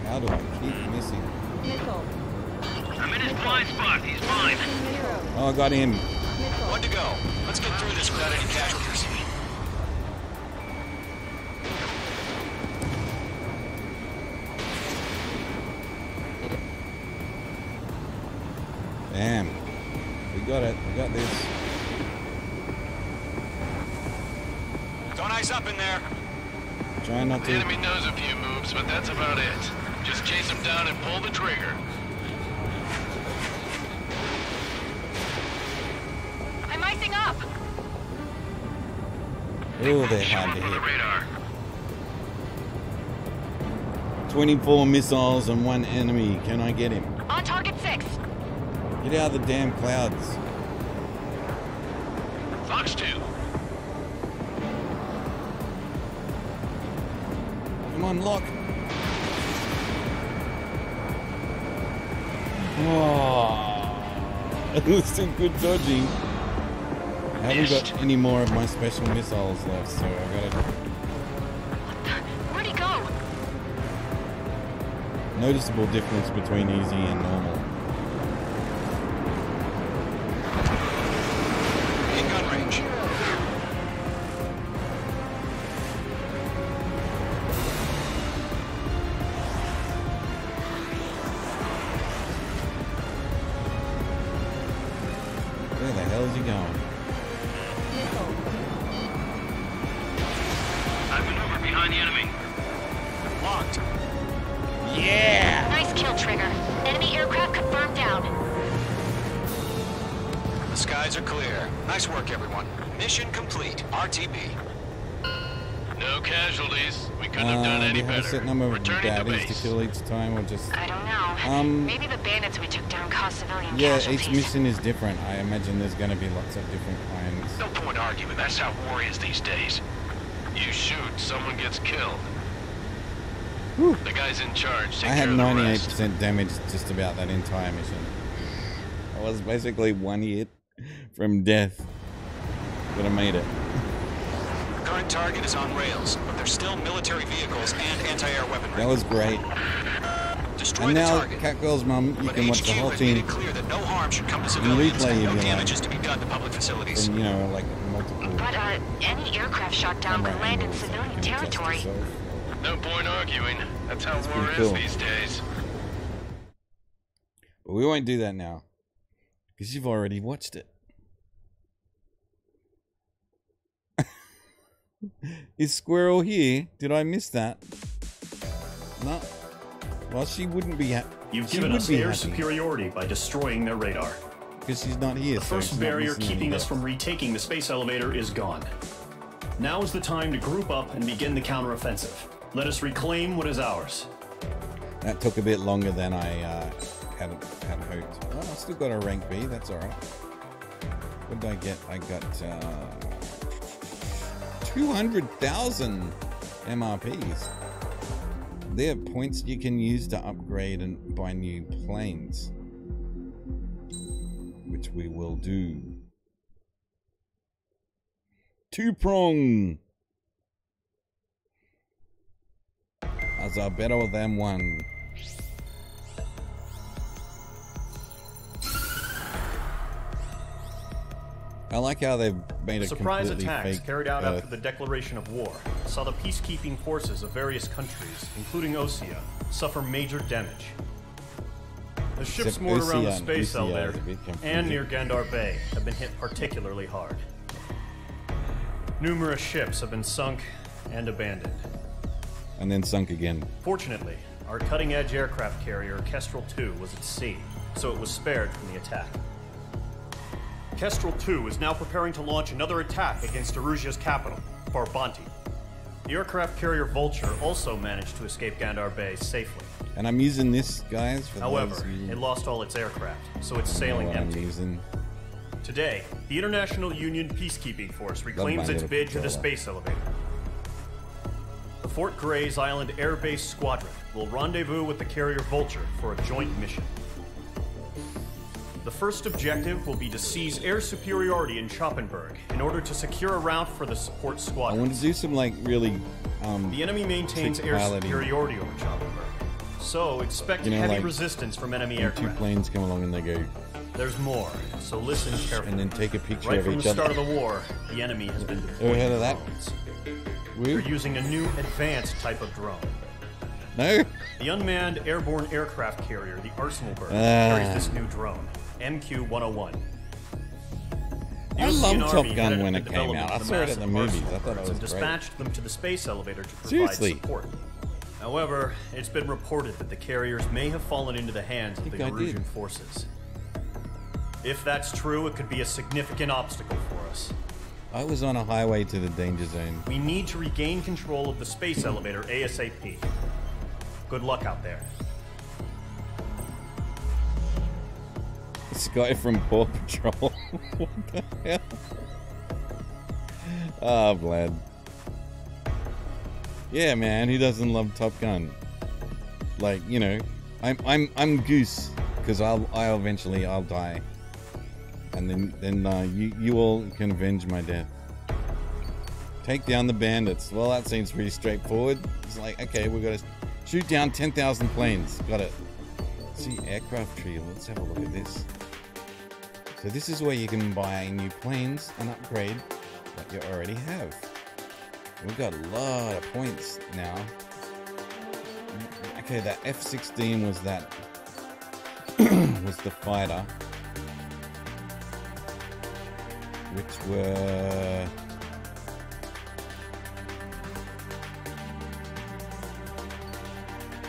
How do I keep missing? Missile. I'm in his blind spot. He's mine. Oh, I got him. One to go. Let's get through this without any casualties. Damn. We got it. We got this. Don't ice up in there. Try not The to. enemy knows a few moves, but that's about it. Just chase him down and pull the trigger. I'm icing up. Oh, they're hard to On the hit. radar. 24 missiles and 1 enemy. Can I get him? On target 6. Get out of the damn clouds. Fox 2. Come on, lock. Oh, it was some good dodging. I haven't got any more of my special missiles left, so I gotta. Where'd he go? Noticeable difference between easy and normal. In gun range. hell's he going? I've maneuvered behind the enemy. Locked. Yeah! Nice kill, Trigger. Enemy aircraft confirmed down. The skies are clear. Nice work, everyone. Mission complete. RTB. No casualties. We couldn't have done Do any you have a better. set number of Returning to baddies to base. kill each time, or just... I don't know. Maybe the bandits we took down caused civilian Yeah, casualties. each mission is different. I imagine there's going to be lots of different kinds. No point arguing. That's how war is these days. You shoot, someone gets killed. Whew. The guys in charge take I care had of the rest. 98% damage just about that entire mission. I was basically 1 hit from death, but I made it. Current target is on rails, but there's still military vehicles and anti-air weaponry. That was great. Destroy And the now, target. Catgirl's mum, you But can watch HQ the whole has made team it clear that no harm should come to in civilians replay and if no you damage like. is to be done to public facilities. From, you know, like multiple... But any aircraft shot down could land in civilian territory. No point arguing. That's how war pretty is cool. these days. But we won't do that now, because you've already watched it. Is Squirrel here? Did I miss that? No. Well, she wouldn't be happy. You've given us air superiority by destroying their radar. Because she's not here. The first barrier keeping us from retaking the space elevator is gone. Now is the time to group up and begin the counteroffensive. Let us reclaim what is ours. That took a bit longer than I had hoped. Well, I still got a rank B. That's all right. What did I get? I got 200,000 MRPs. They're points you can use to upgrade and buy new planes, which we will do. Two-prong. As are better than one. I like how they've made a surprise completely attacks fake carried out Earth. after the declaration of war saw the peacekeeping forces of various countries, including Osea, suffer major damage. The ships Except moored around the Osea space is a elevator bit confusing. and near Gandar Bay have been hit particularly hard. Numerous ships have been sunk and abandoned. And then sunk again. Fortunately, our cutting-edge aircraft carrier, Kestrel 2, was at sea, so it was spared from the attack. Kestrel 2 is now preparing to launch another attack against Erusia's capital, Farbanti. The aircraft carrier Vulture also managed to escape Gandar Bay safely. And I'm using this, guys. For However, those who it lost all its aircraft, so it's know sailing what I'm empty. using. Today, the International Union Peacekeeping Force reclaims my its little bid to the controller. space elevator. The Fort Gray's Island Air Base Squadron will rendezvous with the carrier Vulture for a joint mission. The first objective will be to seize air superiority in Schoppenberg in order to secure a route for the support I squadron. want to do some like really The enemy maintains trick air piloting. superiority over Schoppenberg, so expect You know, heavy like, resistance from enemy when aircraft. two planes come along and they go, There's more, so listen carefully. and then take a picture Right of from each the other. start of the war, the enemy has been Ever deploying heard of that? drones. Woo? They're using a new advanced type of drone. No? The unmanned airborne aircraft carrier, the Arsenalberg, carries this new drone, MQ-101. The I Austrian loved Top Army Gun headed when the it came development out. I of the saw it at the massive movies. I thought it Arsenalbergs was and great. dispatched them to the space elevator to provide Seriously? support. However, it's been reported that the carriers may have fallen into the hands of the think I did. Erusian forces. If that's true, it could be a significant obstacle for us. I was on a highway to the danger zone. We need to regain control of the space elevator ASAP. Good luck out there. This guy from Paw Patrol. What the hell? Ah, Vlad. Yeah, man, who doesn't love Top Gun? Like, you know, I'm Goose because I'll eventually die, and then you all can avenge my death. Take down the bandits. Well, that seems pretty straightforward. It's like, okay, we've got to shoot down 10,000 planes. Got it. See, aircraft tree. Let's have a look at this. So this is where you can buy new planes and upgrade what you already have. We've got a lot of points now. Okay, that F-16 was that was the fighter. which were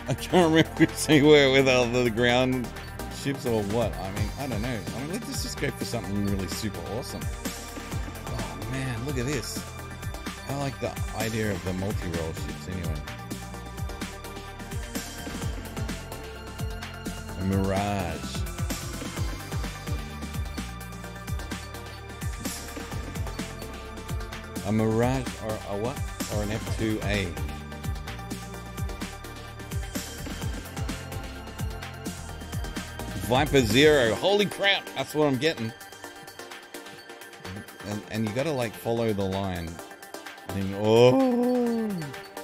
I can't remember which they were, whether the ground ships or what. I mean, I don't know. I mean, let's just go for something really super awesome. Oh man, look at this. I like the idea of the multi-role ships anyway. A Mirage. A Mirage or a what? Or an F2A. Viper Zero. Holy crap, that's what I'm getting. And you gotta like follow the line. And, oh,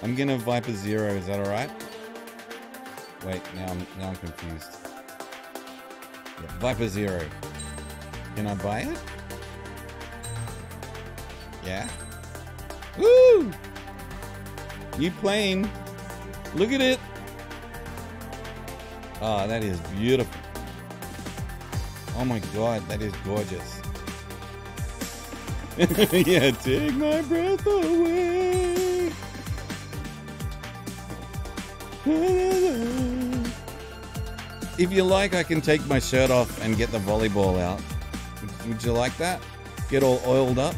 I'm gonna Viper Zero, is that alright? Wait, now I'm confused. Yeah, Viper Zero. Can I buy it? Yeah. Woo! New plane. Look at it. Oh, that is beautiful. Oh my god, that is gorgeous. Yeah, take my breath away. If you like, I can take my shirt off and get the volleyball out. Would you like that? Get all oiled up?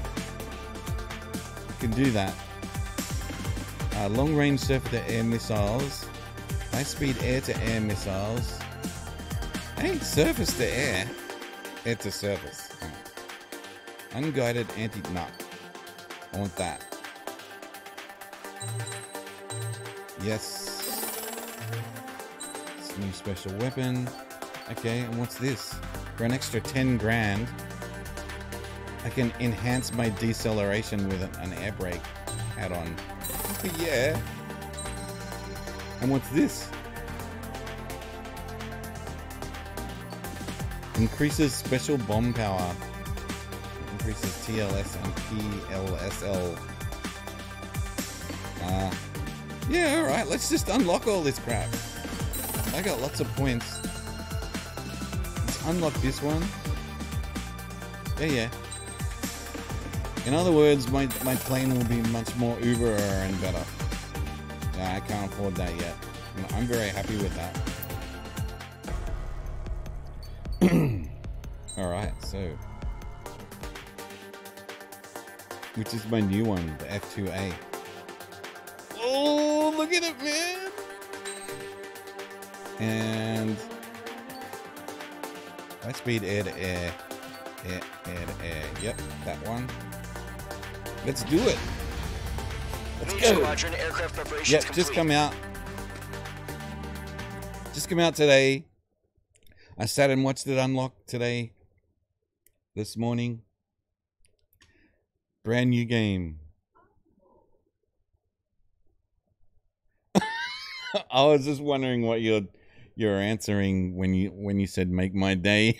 I can do that. Long-range surface-to-air missiles. High-speed air-to-air missiles. Hey, surface-to-air. Air-to-surface. Unguided anti... No. I want that. Yes. It's a new special weapon. Okay, and what's this? For an extra 10 grand, I can enhance my deceleration with an air brake add-on. Yeah. And what's this? Increases special bomb power. Increases TLS and PLSL. Yeah, alright, let's just unlock all this crap. I got lots of points. Let's unlock this one. Yeah. In other words, my plane will be much more Uber and better. Nah, I can't afford that yet. I'm very happy with that. Alright, so... which is my new one, the F2A. Oh, look at it, man! And... high speed air-to-air. Air-to-air. Yep, that one. Let's do it! Let's go! Squadron aircraft preparations yep, complete. just come out. Just come out today. I sat and watched it unlock today. This morning. Brand new game. I was just wondering what you're answering when you said make my day.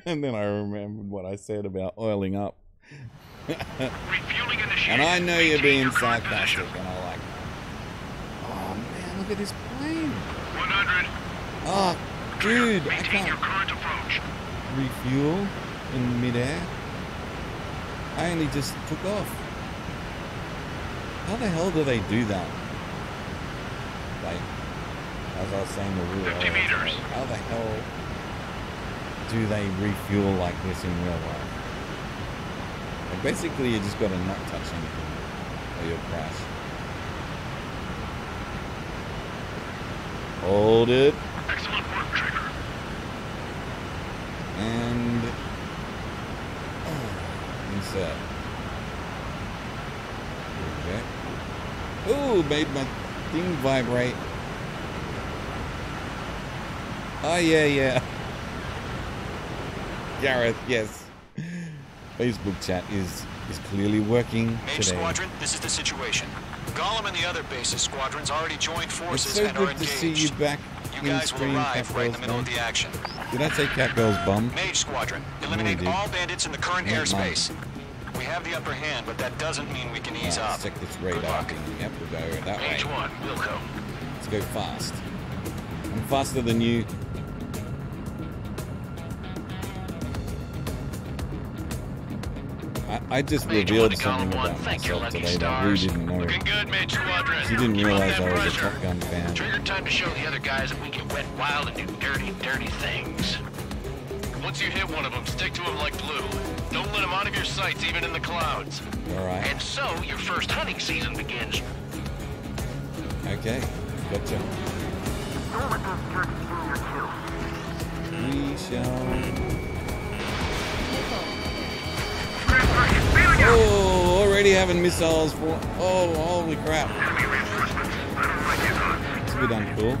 And then I remembered what I said about oiling up. And I know you're being sarcastic and I like it. Oh man, look at this plane. 100. Oh dude, I Maintain your can't current approach. refuel in midair. I only just took off. How the hell do they do that? Like, as I was saying the rule, 50 meters. How the hell do they refuel like this in real life? Like basically, you just got to not touch anything, or you'll crash. Hold it. Excellent work, Trigger. And insert. Okay. Ooh, made my thing vibrate. Oh yeah. Gareth, yes. Facebook chat is clearly working Mage today. Squadron, this is the situation. Gollum and the other bases squadrons already joined It's forces so and are good to engaged. see you back You in guys will stream, arrive right in the Catgirl's middle of bum. the action. Did I say Catgirl's bum? Mage Squadron, I eliminate did. all bandits in the current Not airspace. We have the upper hand, but that doesn't mean we can ease up. Let's check this radar thing. Yep, we'll go that way. Mage 1, Wilco. Let's go fast. I'm faster than you. I just revealed something about myself today that Rue didn't know. She didn't realize I was a Top Gun fan. Trigger time to show the other guys that we get wet wild and do dirty, dirty things. Once you hit one of them, stick to them like glue. Don't let them out of your sights, even in the clouds. Alright. And so, your first hunting season begins. Okay, gotcha. We shall... Oh, already having missiles for... Oh, holy crap. It's a bit uncool.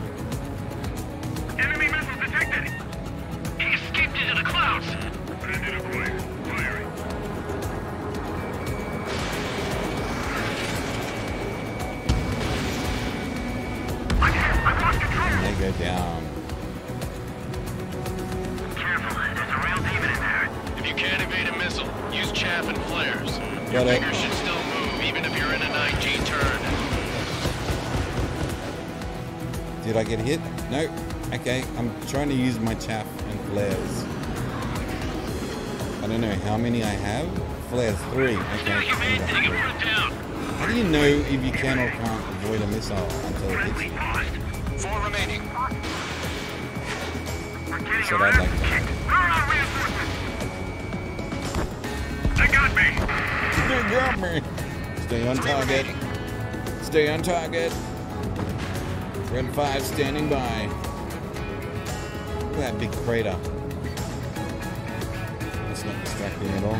Enemy missile detected! He escaped into the clouds! They go down. Careful, there's a real demon in there. If you can't evade a missile, use chaff and flares. Got Your it. fingers should still move, even if you're in a 9G turn. Did I get hit? No. Okay, I'm trying to use my chaff and flares. I don't know how many I have. Flares 3. Okay. How do you know if you can or can't avoid a missile until it hits you? 4 remaining. Should I like that? They got me! They got me! Stay on target. Stay on target. Red 5 standing by. Look at that big crater. That's not distracting at all.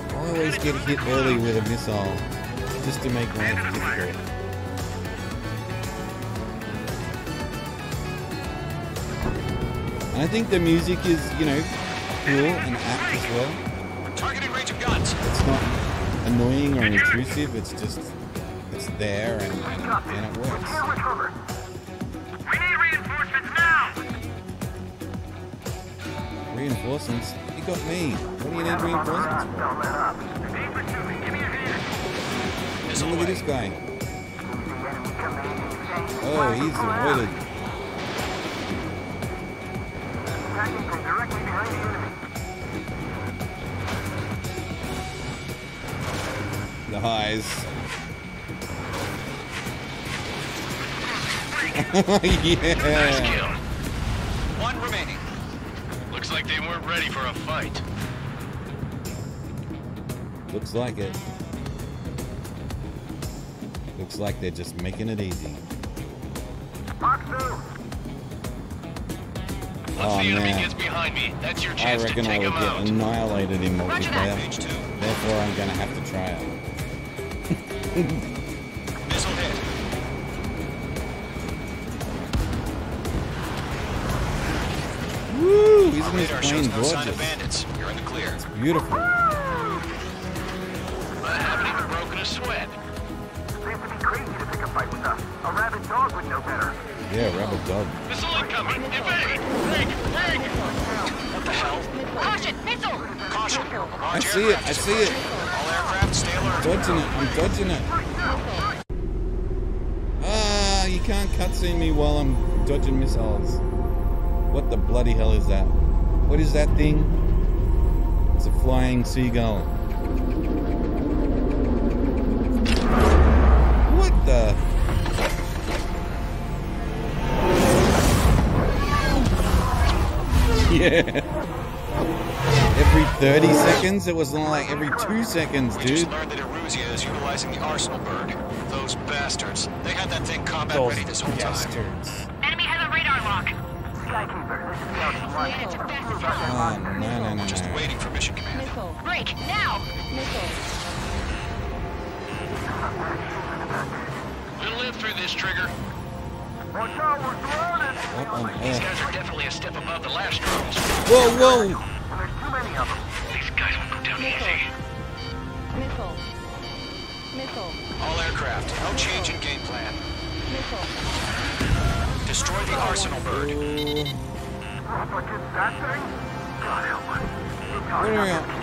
I always get hit early with a missile just to make life difficult. And I think the music is, you know, cool and apt as well. Targeting range of guns. It's not annoying or intrusive, it's just, it's there and it works. We need reinforcements now! Reinforcements? You got me. What do you need reinforcements for? So look at this guy. Oh, he's avoided. The highs. Yeah. Nice kill. 1 remaining. Looks like they weren't ready for a fight. Looks like it. Looks like they're just making it easy. Once the enemy man. gets behind me, that's your I chance to reckon I take will him get out. annihilated in Roger that, multiplayer. page 2. Therefore, I'm going to have to try it. Missile hit. Woo! Isn't Our this radar plane shows no sign of gorgeous? bandits. You're in the clear. It's beautiful. I haven't even broken a sweat. Seems to be crazy to pick a fight with us. A rabid dog would know better. Yeah, rabbit dog. Missile incoming! Evade! Rig! What the hell? Caution! Missile! Caution! I see it, I see it. All aircraft, stay alert. Dodging it, I'm dodging it. Ah, you can't cutscene me while I'm dodging missiles. What the bloody hell is that? What is that thing? It's a flying seagull. What the? Yeah. Every 30 seconds? It was like every 2 seconds, We dude. just learned that Eruzia is utilizing the Arsenal bird. Those bastards. They had that thing combat ready this whole time. Enemy has a radar lock. Oh, no. Just waiting for mission command. Break, now! We'll live through this, Trigger. Watch out, we're surrounded! What on These earth? guys are definitely a step above the last drones. Whoa, whoa! And there's too many of them. These guys won't go down easy. All aircraft, no change in game plan. Destroy the Arsenal bird. But did that thing? God help us.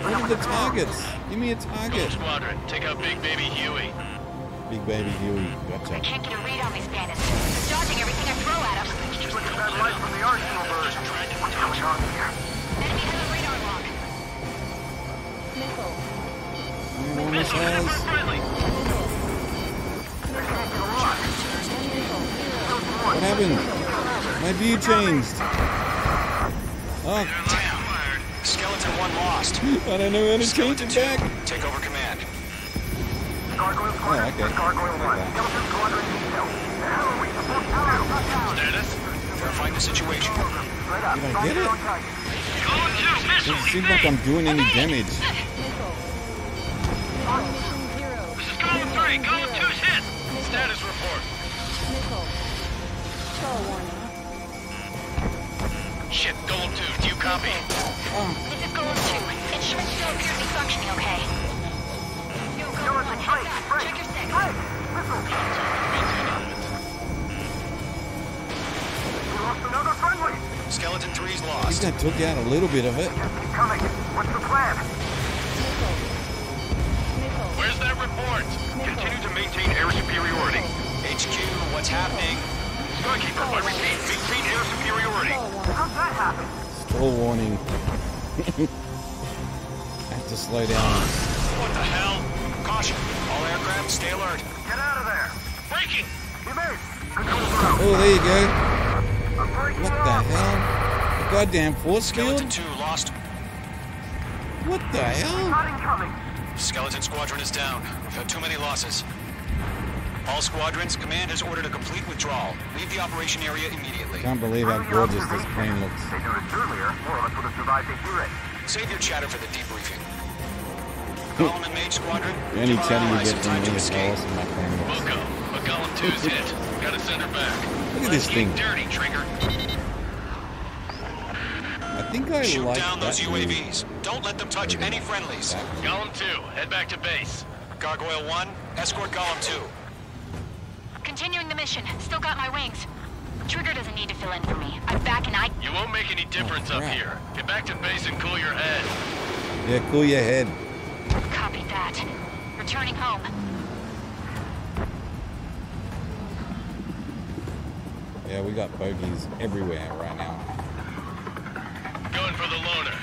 What are the targets? Give me a Go target. squadron, take out Big Baby Huey. Big baby Huey. I Gotcha. can't get a read on these bandits. They're dodging everything I throw at them. Just look at that light from the arsenal bird. What's going on here? Enemy has a radar lock. What happened? My view changed. Oh, Skeleton 1 lost. I don't know how to change it back. Take over command. Gargoyle Squadron. Oh, okay. Gargoyle 1. Skeleton Squadron detail. The hell are we supposed to do? Status? Verifying the situation. Straight up. Did I get it? Going to missile. Doesn't seem like I'm doing any damage. This is Golem 3. Golem 2's hit. Status report. Shit, Golem 2, do you copy? This is Golem 2. It should still appear to be functioning okay. Yo, Golem 1, head back. Check your six. We lost another friendly. Skeleton 3's I think lost. I took out a little bit of it. Keep coming. What's the plan? Where's that report? Continue to maintain air superiority. HQ, what's happening? Skykeeper, I repeat, maintain air superiority. How'd that happen? Stall warning. I have to slow down. What the hell? Caution, all aircraft stay alert. Get out of there. Breaking! You missed. Control zone. Oh, there you go. I'm breaking What the off. hell? A goddamn force Skeleton field? 2 lost. What the hell? Not incoming. Skeleton Squadron is down. We've had too many losses. All squadrons, command has ordered a complete withdrawal. Leave the operation area immediately. Can't believe how gorgeous this plane looks. They noticed earlier, more of us would have survived to hear it. Save your chatter for the debriefing. Golem and Mage Squadron, The only give our chatter you allies get some from time me to is how escape. awesome my plane looks. Loco, a Golem 2's hit. Gotta send her back. Look at this thing. Dirty, Trigger. I think I Shoot like down those that move. UAVs. Don't let them touch any friendlies. Golem 2, head back to base. Gargoyle 1, escort Golem 2. Continuing the mission. Still got my wings. Trigger doesn't need to fill in for me. I'm back and I... You won't make any difference up crap. here. Get back to base and cool your head. Yeah, cool your head. Copied that. Returning home. Yeah, we got bogeys everywhere right now. Going for the loner.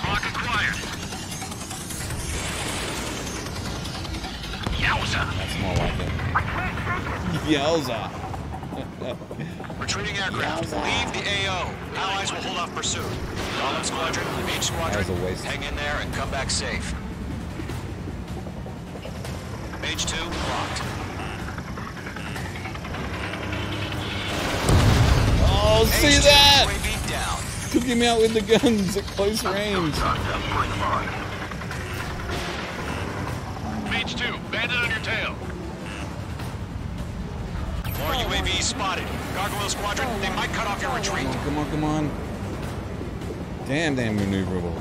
Lock acquired. Yowza! That's more like it. I can't take it. Yowza! Retreating aircraft, leave the AO. Allies will hold off pursuit. Golem Squadron, Mage Squadron, That was a waste. hang in there and come back safe. Mage 2, locked. Oh, see Mage 2, that? UAV down. Took him out with the guns at close range. Mage 2, bandit on your tail. More UAVs spotted. Gargoyle Squadron, they might cut off your retreat. Come on, come on. Damn, they're maneuverable.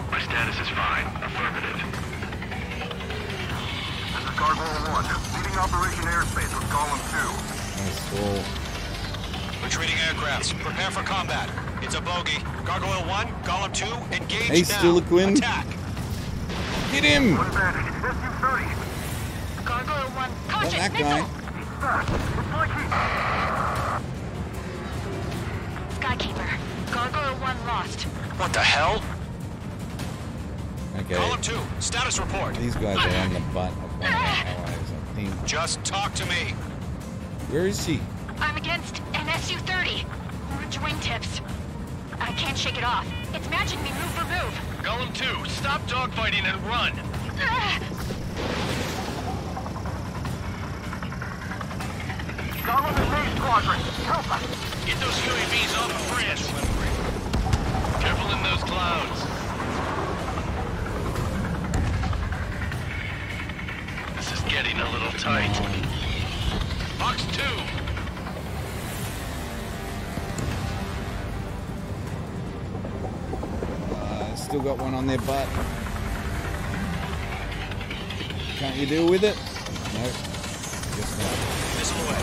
My status is fine. Affirmative. This is Gargoyle 1. Leading Operation Airspace with Golem 2. Nice stall. Retreating aircrafts, prepare for combat. It's a bogey. Gargoyle 1, Golem 2, engage Hey, now. Stillaquin. Attack. Get him! One bandit. SU-30. Gargoyle 1. Not Caution! that Missile! guy. It's fast. It's like Skykeeper. Gargoyle 1 lost. What the hell? Okay, Golem 2, status report. these guys are on the butt of one of our allies, I think. Just talk to me. Where is she? I'm against an SU-30. Orange wingtips. I can't shake it off. It's matching me move for move. Golem 2, stop dogfighting and run. Golem and Mage Squadron. Help us. Get those UAVs off the bridge. Careful in those clouds. This is getting a little tight. Box 2. Still got one on their butt. Can't you deal with it? No. Guess not. Missile away.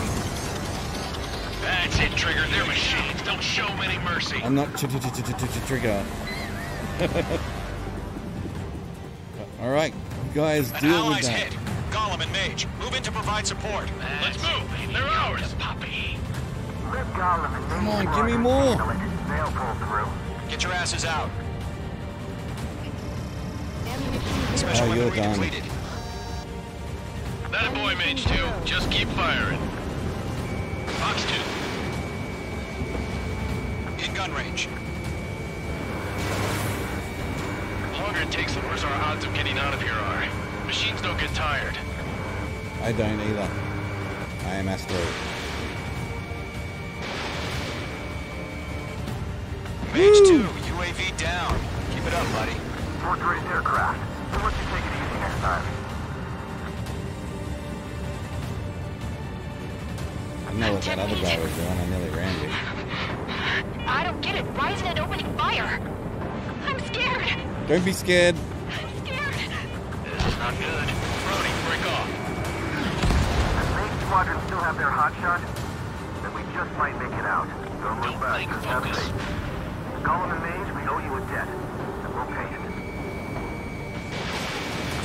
That's it, Trigger. They're machines. Don't show them any mercy. I'm not trigger. All right, you guys, An deal with ally's that. hit. Golem incoming, Mage. Move in to provide support. Let's move. They're ours. Puppy. Come on, give me more. Get your asses out. Oh, you're done. That a boy, Mage 2. Just keep firing. Fox 2. In gun range. The longer it takes, the worse our odds of getting out of here are. Machines don't get tired. I don't either. I am Astro. Mage 2, UAV down. Keep it up, buddy. Fort Gray's aircraft. We'll let you take it easy next time. I know what that other guy was doing. I nearly ran you. I don't get it. Why isn't it opening fire? I'm scared. Don't be scared. This is not good. Brody, break off. Does Main Squadron still have their hotshot? Then we just might make it out. Don't look back. Just have faith. Colin and Mage, we owe you a debt. And we'll pay it.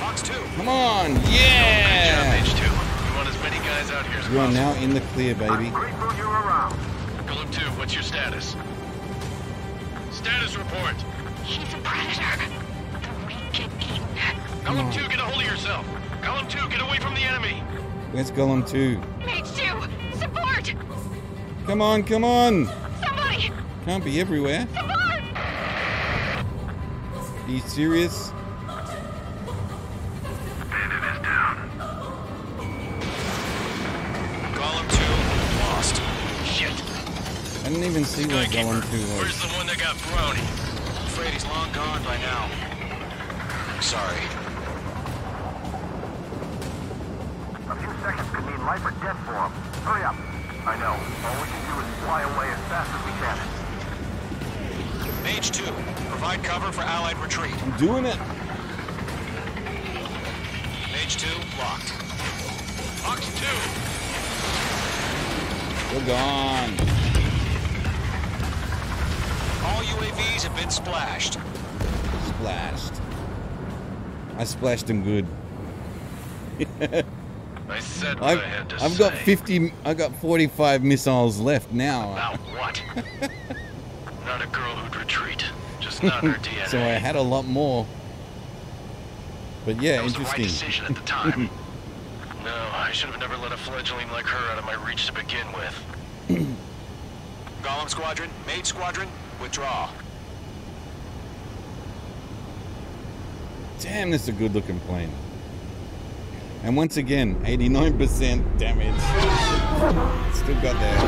Fox 2. Come on, Good job, yeah! Mage 2. We want as many guys out here as You are possible. now in the clear, baby. Grateful you're around. Golem 2, what's your status? Status report. He's a predator. We get eaten. Golem 2, get a hold of yourself. Golem 2, get away from the enemy. Where's Golem 2? Mage 2, support! Come on, come on! Somebody! Can't be everywhere. Support! Are you serious? Golem 2, lost. Shit. I didn't even see where Golem 2 was. Where's the one that got brownie? I'm afraid he's long gone by now. Sorry. A few seconds could mean life or death for him. Hurry up. I know. All we can do is fly away as fast as we can. Mage 2, provide cover for Allied retreat. I'm doing it. Mage 2, locked. Fox 2. We're gone. All UAVs have been splashed. Splashed. I splashed him good. I said what I had to say. I've got 50. I got 45 missiles left now. About what? Not a girl who'd retreat. Just not in her DNA. So I had a lot more. But yeah, That was interesting. the right decision at the time. No, I should have never let a fledgling like her out of my reach to begin with. Golem Squadron, Mage Squadron, withdraw. Damn, this is a good looking plane. And once again, 89% damage. Still got that.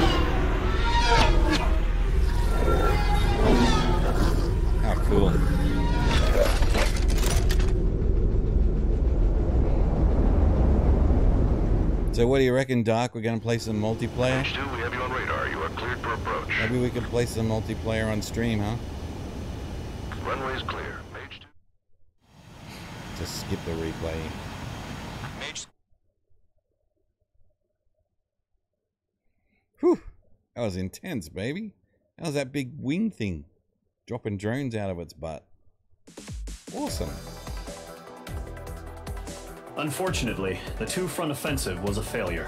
How cool. So what do you reckon, Doc? We're going to play some multiplayer? Mage 2, we have you on radar. You are cleared for approach. Maybe we could play some multiplayer on stream, huh? Runway's clear. Mage 2. Just skip the replay. Mage. Whew. That was intense, baby. That was that big wing thing. Dropping drones out of its butt. Awesome. Unfortunately, the two-front offensive was a failure.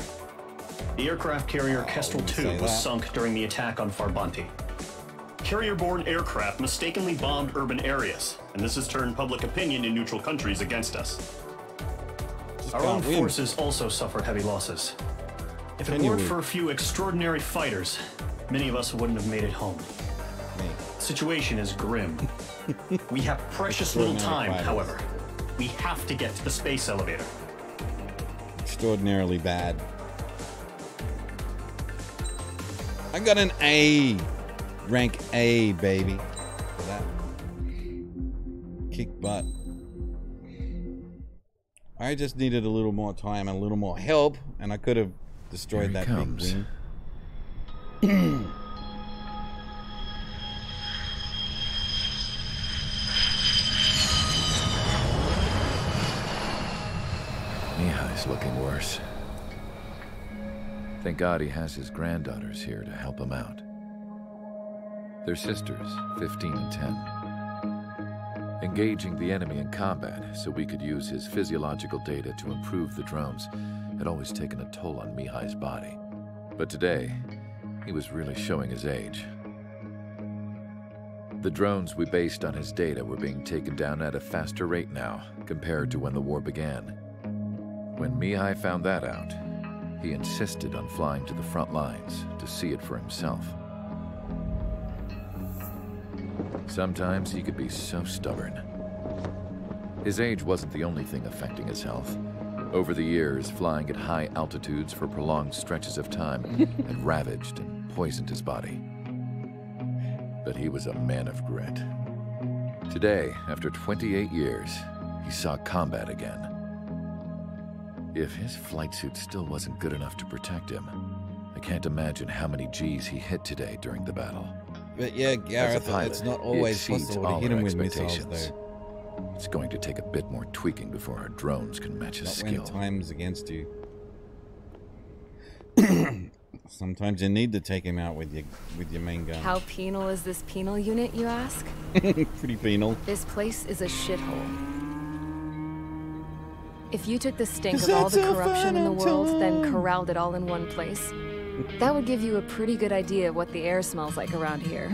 The aircraft carrier Kestrel II was sunk during the attack on Farbanti. Carrier-borne aircraft mistakenly bombed urban areas, and this has turned public opinion in neutral countries against us. Our own forces also suffered heavy losses. If it weren't for a few extraordinary fighters, many of us wouldn't have made it home. The situation is grim. We have precious little time, however. We have to get to the space elevator. Extraordinarily bad. I got an A. Rank A, baby. For that. Kick butt. I just needed a little more time and a little more help, and I could have destroyed that big wing. Mihai's looking worse. Thank God he has his granddaughters here to help him out. They're sisters, 15 and 10. Engaging the enemy in combat so we could use his physiological data to improve the drones had always taken a toll on Mihai's body. But today, he was really showing his age. The drones we based on his data were being taken down at a faster rate now compared to when the war began. When Mihai found that out, he insisted on flying to the front lines to see it for himself. Sometimes he could be so stubborn. His age wasn't the only thing affecting his health. Over the years, flying at high altitudes for prolonged stretches of time had ravaged and poisoned his body. But he was a man of grit. Today, after 28 years, he saw combat again. If his flight suit still wasn't good enough to protect him, I can't imagine how many G's he hit today during the battle. But yeah, Gareth, it's not always possible to hit him with missiles, though. It's going to take a bit more tweaking before our drones can match his skill. Not when time's against you. Sometimes you need to take him out with your main gun. How penal is this penal unit, you ask? Pretty penal. This place is a shithole. If you took the stink of all the corruption in the world, then corralled it all in one place, that would give you a pretty good idea of what the air smells like around here.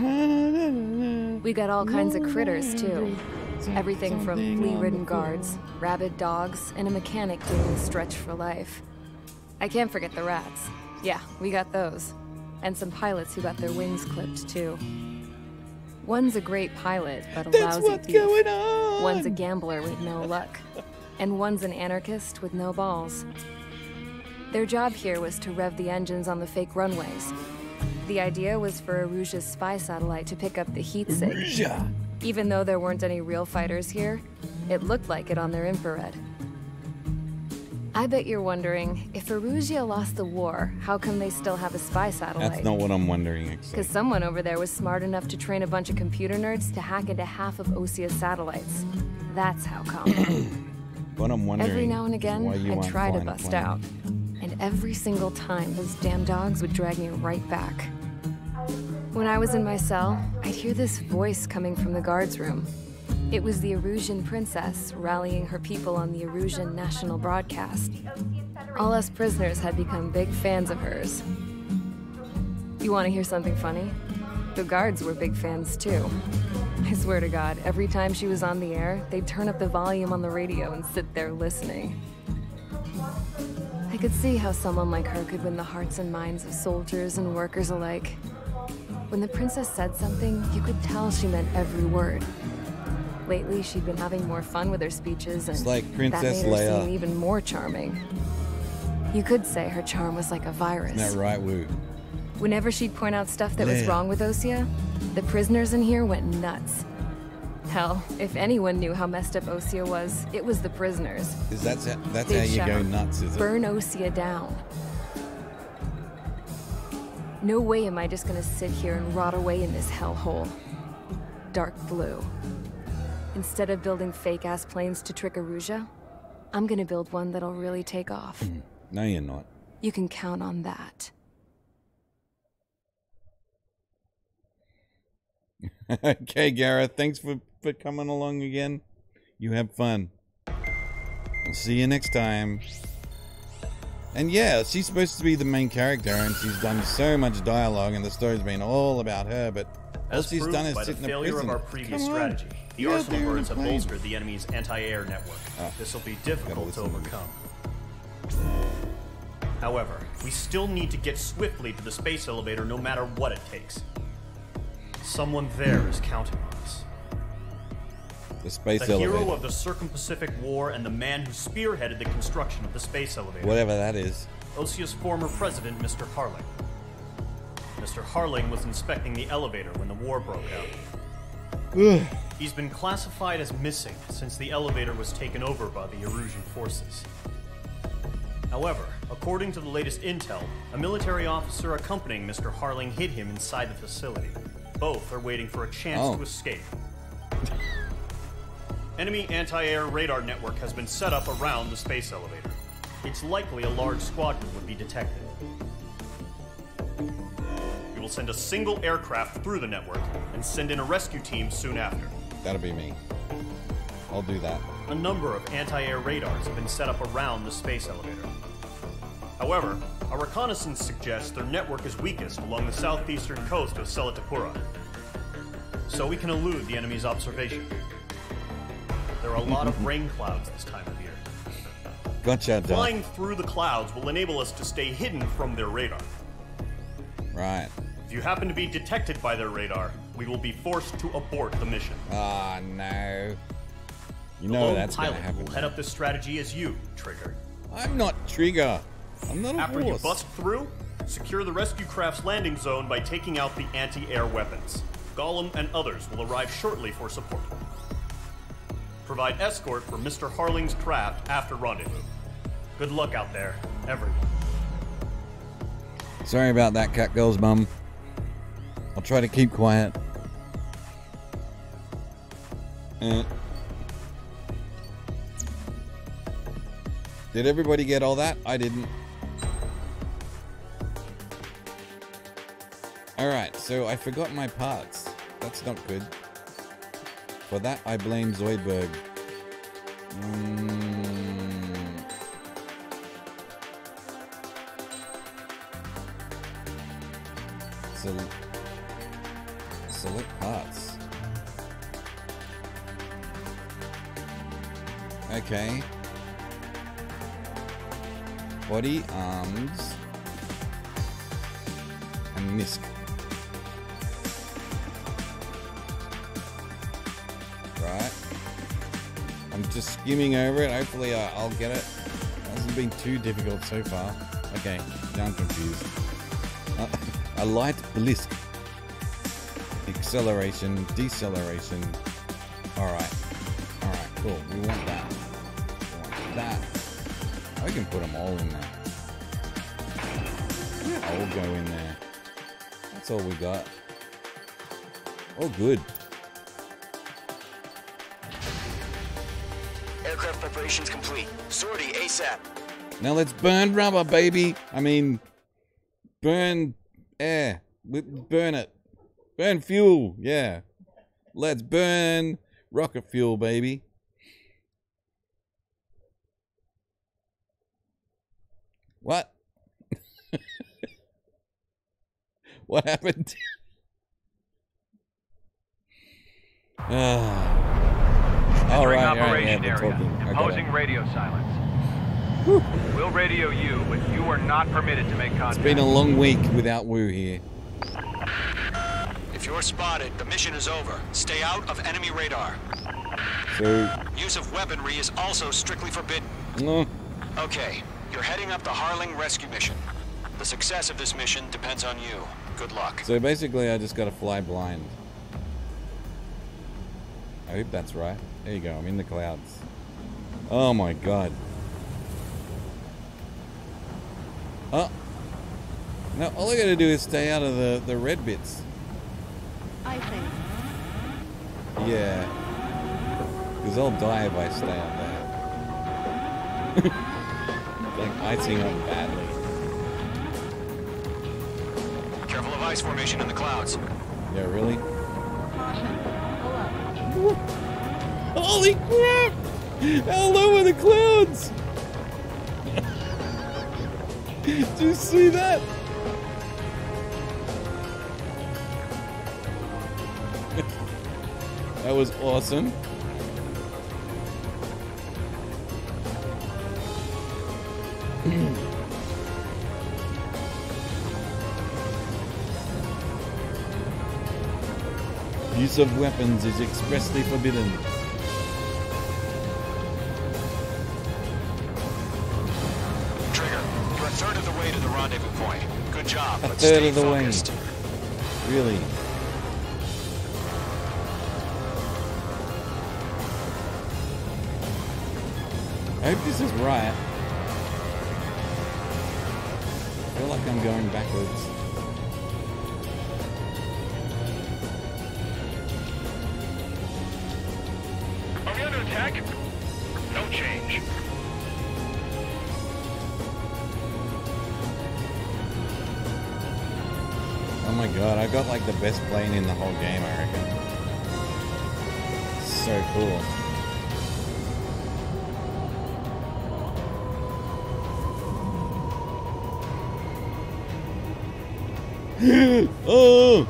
We got all kinds of critters, too. Everything from flea-ridden guards, rabid dogs, and a mechanic doing a stretch for life. I can't forget the rats. Yeah, we got those. And some pilots who got their wings clipped, too. One's a great pilot, but a lousy thief. One's a gambler with no luck. And one's an anarchist with no balls. Their job here was to rev the engines on the fake runways. The idea was for Erusia's spy satellite to pick up the heat signal. Even though there weren't any real fighters here, it looked like it on their infrared. I bet you're wondering, if Erusia lost the war, how come they still have a spy satellite? That's not what I'm wondering, Because someone over there was smart enough to train a bunch of computer nerds to hack into half of Osia's satellites. That's how come. What I'm wondering, every now and again, I'd try to bust out. And every single time, those damn dogs would drag me right back. When I was in my cell, I'd hear this voice coming from the guards room. It was the Erusian princess rallying her people on the Erusian national broadcast. All us prisoners had become big fans of hers. You want to hear something funny? The guards were big fans too. I swear to God, every time she was on the air, they'd turn up the volume on the radio and sit there listening. I could see how someone like her could win the hearts and minds of soldiers and workers alike. When the princess said something, you could tell she meant every word. Lately, she'd been having more fun with her speeches, and it's like Princess that made her Leia. seem even more charming. You could say her charm was like a virus. Isn't that right, Woo? Whenever she'd point out stuff that was wrong with Osia, the prisoners in here went nuts. Hell, if anyone knew how messed up Osia was, it was the prisoners. That's how They'd you go shout, nuts, is it? "Burn Osia down." No way am I just gonna sit here and rot away in this hellhole. Dark blue. Instead of building fake-ass planes to trick Erusia, I'm gonna build one that'll really take off. No, you're not. You can count on that. Okay, Gareth, thanks for coming along again. You have fun. I'll see you next time. And yeah, she's supposed to be the main character, and she's done so much dialogue, and the story's been all about her, but all she's done is sit in a prison. By the failure of our previous strategy, the Arsenal birds have bolstered the enemy's anti-air network. This will be difficult to overcome. However, we still need to get swiftly to the space elevator no matter what it takes. Someone there is counting on us. The space the elevator. hero of the Circum-Pacific War and the man who spearheaded the construction of the space elevator. Whatever that is. Osia's former president, Mr. Harling. Mr. Harling was inspecting the elevator when the war broke out. He's been classified as missing since the elevator was taken over by the Erusian forces. However, according to the latest intel, a military officer accompanying Mr. Harling hid him inside the facility. Both are waiting for a chance to escape. Enemy anti-air radar network has been set up around the space elevator. It's likely a large squadron would be detected. We will send a single aircraft through the network and send in a rescue team soon after. That'll be me. I'll do that. A number of anti-air radars have been set up around the space elevator. However, our reconnaissance suggests their network is weakest along the southeastern coast of Selatapura, so we can elude the enemy's observation. There are a lot of rain clouds this time of year. Gotcha, Doc. Flying through the clouds will enable us to stay hidden from their radar. Right. If you happen to be detected by their radar, we will be forced to abort the mission. Ah, no. You know that's gonna happen. The lone pilot will head up this strategy as you, Trigger. I'm not Trigger. I'm not a After horse. you bust through, secure the rescue craft's landing zone by taking out the anti-air weapons. Gollum and others will arrive shortly for support. Provide escort for Mr. Harling's craft after rendezvous. Good luck out there, everyone. Sorry about that, Cat Girl's mum. I'll try to keep quiet. Did everybody get all that? I didn't. Alright, so I forgot my parts. That's not good. For that, I blame Zoidberg. Select parts. Okay. Body, arms, and MISC. Right. I'm just skimming over it. Hopefully I'll get it. It hasn't been too difficult so far. Okay, now I'm confused. A light blisk. Acceleration, deceleration. Alright. Alright, cool. We want that. We want that. I can put them all in there. I'll go in there. That's all we got. Oh, good. Aircraft preparations complete. Sortie ASAP. Now let's burn rubber, baby. I mean, burn air. Burn it. Burn fuel. Yeah. Let's burn rocket fuel, baby. What? What happened? Entering operation area. Imposing radio silence. Whew. We'll radio you, but you are not permitted to make contact. It's been a long week without Woo here. If you're spotted, the mission is over. Stay out of enemy radar. So... Use of weaponry is also strictly forbidden. No. Okay, you're heading up the Harling rescue mission. The success of this mission depends on you. Good luck. So basically I just gotta fly blind. I hope that's right. There you go, I'm in the clouds. Oh my god. Oh. Now all I gotta do is stay out of the red bits. I think. Yeah. Because I'll die if I stay out there. Like icing on badly. Careful of ice formation in the clouds. Yeah, really? Caution. Pull up. Holy crap! How low are the clouds? Did you see that? That was awesome. Use of weapons is expressly forbidden. Trigger, you're a third of the way to the rendezvous point. Good job. A but third stay of the focused. way. Really? I hope this is right. I feel like I'm going backwards. Are we under attack? No change. Oh my god, I got like the best plane in the whole game, I reckon. So cool. Oh!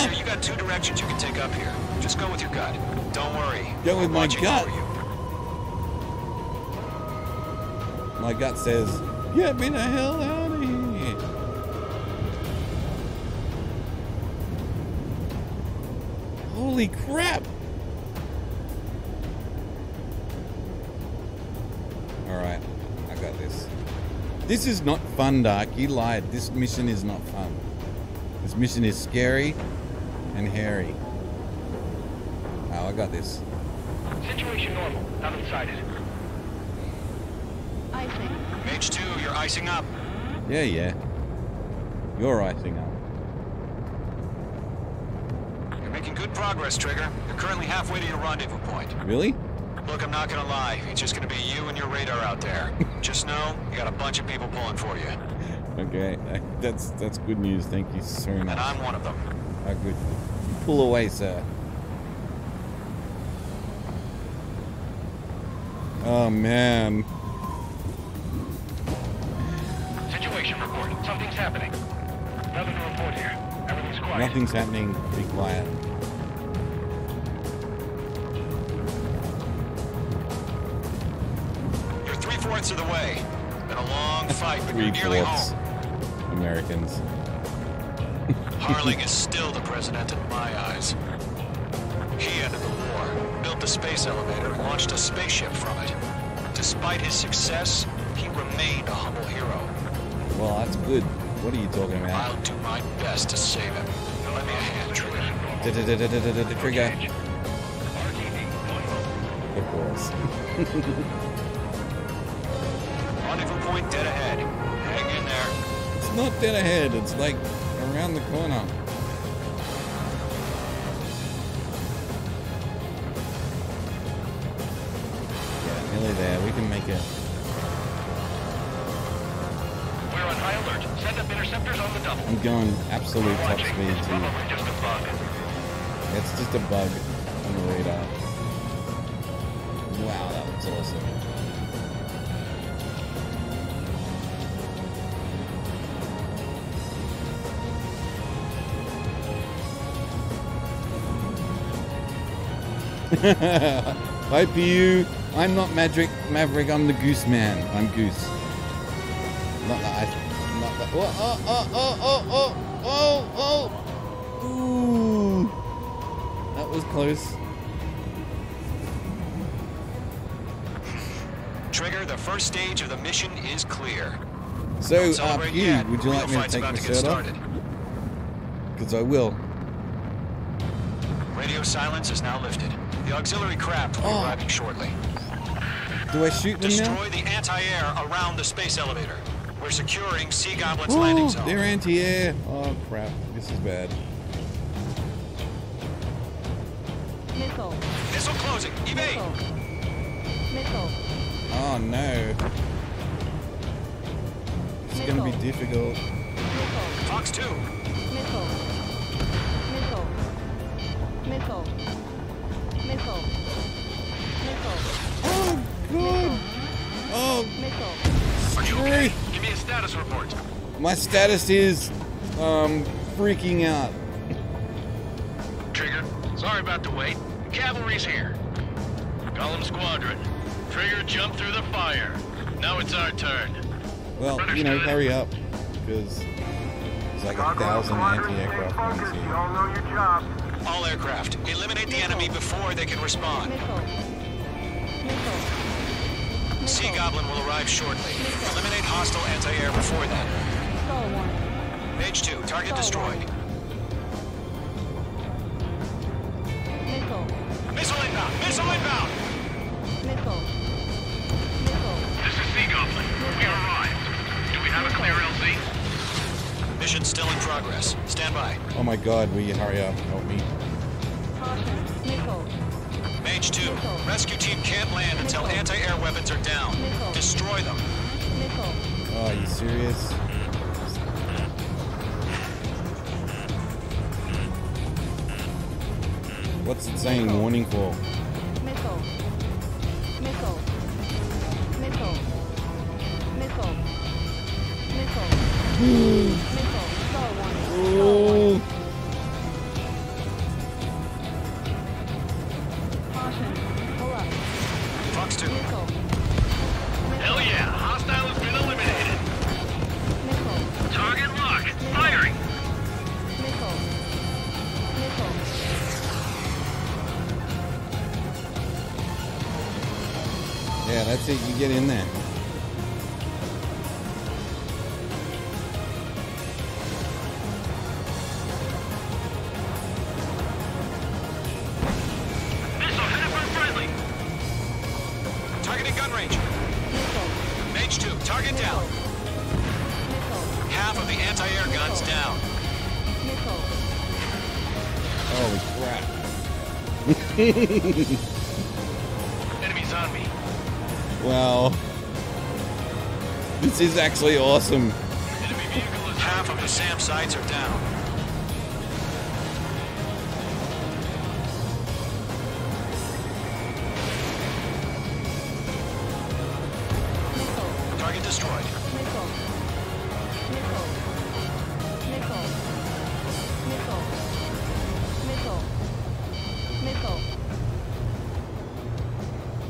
Trigger, you got 2 directions you can take up here. Just go with your gut. Don't worry. Go with my Watching gut. over you. My gut says, get me the hell out of here. Holy crap. Alright, I got this. This is not fun, Dark. You lied. This mission is not fun. This mission is scary and hairy. Oh, I got this. Situation normal. Nothing sighted. Icing. Mage 2, you're icing up. Yeah. You're icing up. You're making good progress, Trigger. You're currently halfway to your rendezvous point. Really? Look, I'm not gonna lie. It's just gonna be you and your radar out there. Just know, you got a bunch of people pulling for you. Okay, that's good news. Thank you so much. And I'm one of them. Oh, good. Pull away, sir. Oh, man. Situation report. Something's happening. Nothing to report here. Everything's quiet. Nothing's happening. Be quiet. You're 3/4 of the way. It's been a long fight, but you're nearly 3/4 home. Americans. Harling is still the president in my eyes. He ended the war, built the space elevator, and launched a spaceship from it. Despite his success, he remained a humble hero. Well, that's good. What are you talking about? I'll do my best to save him. Now lend me a hand, Trigger. Trigger. Of course. Rendezvous point dead ahead. Hang in there. It's not dead ahead. It's like around the corner. Yeah, nearly there. We can make it. We're on high alert. Send up interceptors on the double. I'm going absolute top Watching. speed It's too. probably just a bug. It's just a bug on the radar. Wow, that looks awesome. Hi, Pew. I'm not Maverick. I'm the Goose Man. I'm Goose. Not that. Not that. Oh! Ooh, that was close. Trigger, the first stage of the mission is clear. So, Don't celebrate Pew, yet. would you Real like me to fight's take about my to get shirt off? started. Because I will. Radio silence is now lifted. The auxiliary craft will be arriving shortly. Do I shoot them now? Destroy the anti-air around the space elevator. We're securing Sea Goblin's landing zone. They're anti-air. Oh, crap. This is bad. Missile. Missile closing. Evade. Missile. Oh, no. It's going to be difficult. Fox 2. Missile. Missile. Missile. Missile. Missile. Oh, God. Oh, Missile. Are you screw. okay? Give me a status report. My status is, freaking out. Trigger, sorry about the wait. Cavalry's here. Column Squadron. Trigger jumped through the fire. Now it's our turn. Well, you know, hurry up, because there's like 1,000 anti-aircraft guns You here. all know your job. All aircraft, eliminate the enemy before they can respond. Sea Goblin will arrive shortly. Eliminate hostile anti-air before that. Mage 2, target destroyed. Missile inbound! Missile inbound! This is Sea Goblin. We arrived. Do we have a clear LZ? Mission still in progress. Stand by. Oh my God, will you hurry up? Help me. Mage 2, rescue team can't land until anti-air weapons are down. Destroy them. Oh, are you serious? What's it saying warning for? Missile. Missile. Missile. Missile. Missile. Missile. Star warning. That's it, you get in there. Targeting gun range. Mage 2, target down. Half of the anti-air guns down. Holy crap. Enemies on me. Well, this is actually awesome. Half of the SAM sites are down. Target destroyed.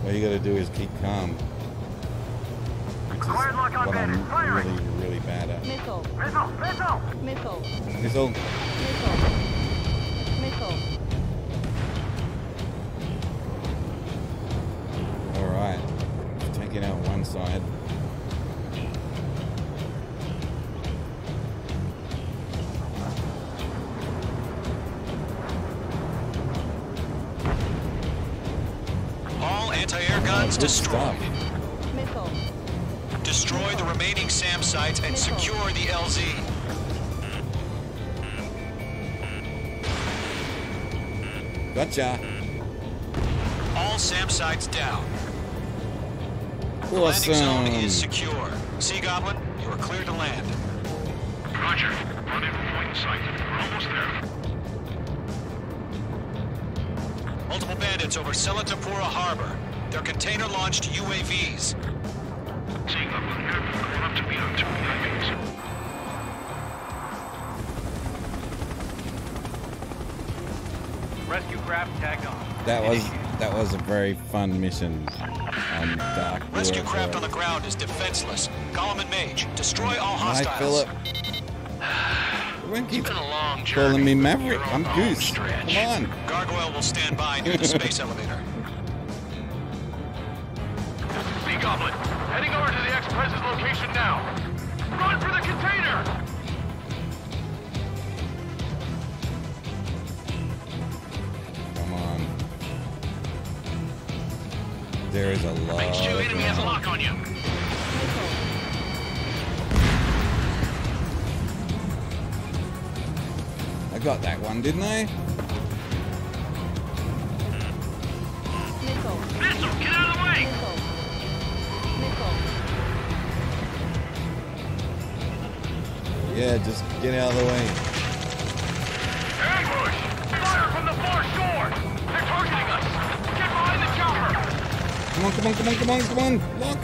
All you gotta do is keep calm. Which is what I'm really, really bad at. Missile! Missile! Missile! Missile. Missile! Alright. Taking out one side. All anti-air guns destroyed. Destroy the remaining SAM sites and secure the LZ. Gotcha. All SAM sites down. Awesome. Landing zone is secure. Sea Goblin, you are cleared to land. Roger. Rendezvous point in sight. We're almost there. Multiple bandits over Selatapura Harbor. They're container-launched UAVs. Sea Goblin here. Going up to meet on 2 UAVs. Rescue craft tagged on. That was a very fun mission. Dark Rescue craft on the ground is defenseless. Column and Mage, destroy all hostiles. Hi, Philip. Everyone keeps calling me Maverick. I'm Goose. Come on. Gargoyle will stand by near the space elevator. Sea Goblin, heading over to the Express's location now. Run for the container! Come on. There is a lot. Mage 2, enemy has a lock on you. I got that one, didn't I? Missile, get out of the way! Yeah, just get out of the way. Ambush! Fire from the far shore! They're targeting us! Get behind the chopper! Come on, come on, come on, come on, come on. Look.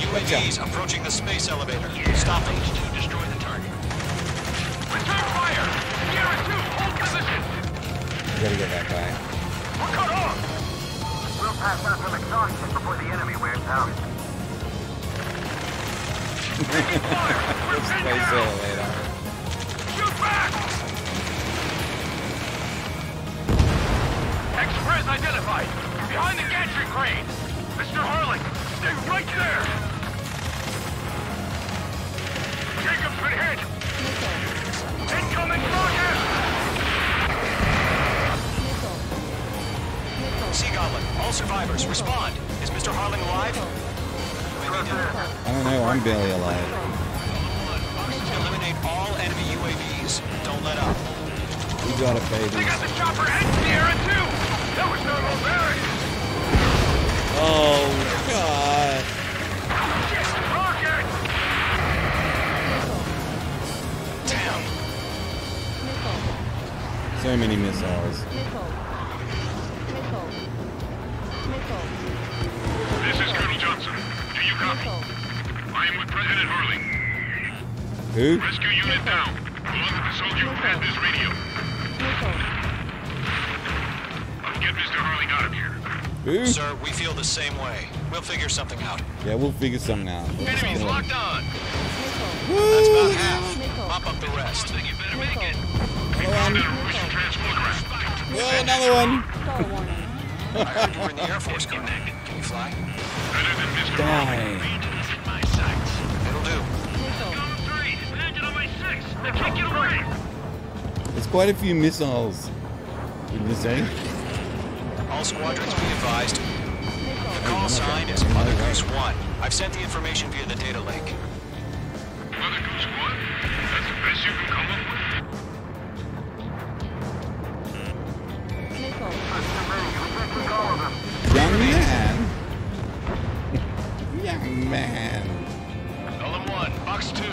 UAVs approaching the space elevator. Stop them. To destroy the target. Return fire! Sierra 2, hold position! You gotta get that guy. We're cut off! We'll pass out some exhaustion before the enemy wears out. Space elevator. Shoot back! Express identified. Behind the gantry crane. Mr. Harling, stay right there. Jacob's been hit. Incoming rocket! Sea Goblin, all survivors, respond. Is Mr. Harling alive? I don't know, I'm barely alive. Eliminate all enemy UAVs. Don't let up. You got it, baby. They got the chopper and Sierra 2! That was thermobaric! Oh, God. Rocket! Damn. So many missiles. This is Colonel Johnson. Do you copy? I am with President Harling. Who? Rescue unit down. Along with the soldier who had this radio. I'll get Mr. Harling out of here. Who? Sir, we feel the same way. We'll figure something out. Yeah, we'll figure something out. Enemies locked on. That's about half. Mop up the rest. You better make it. Another one. I heard you were in the Air Force, Colonel. Can you fly? Better than Mr. Die. Maintenance in my sights. It'll do. Column 3, landed on my 6. I can't get away. There's quite a few missiles. Wouldn't you say? All squadrons be advised. The call sign is Mother Goose 1. I've sent the information via the data link. Mother Goose 1? That's the best you can come up with? Young man. Young man. Column 1, box 2.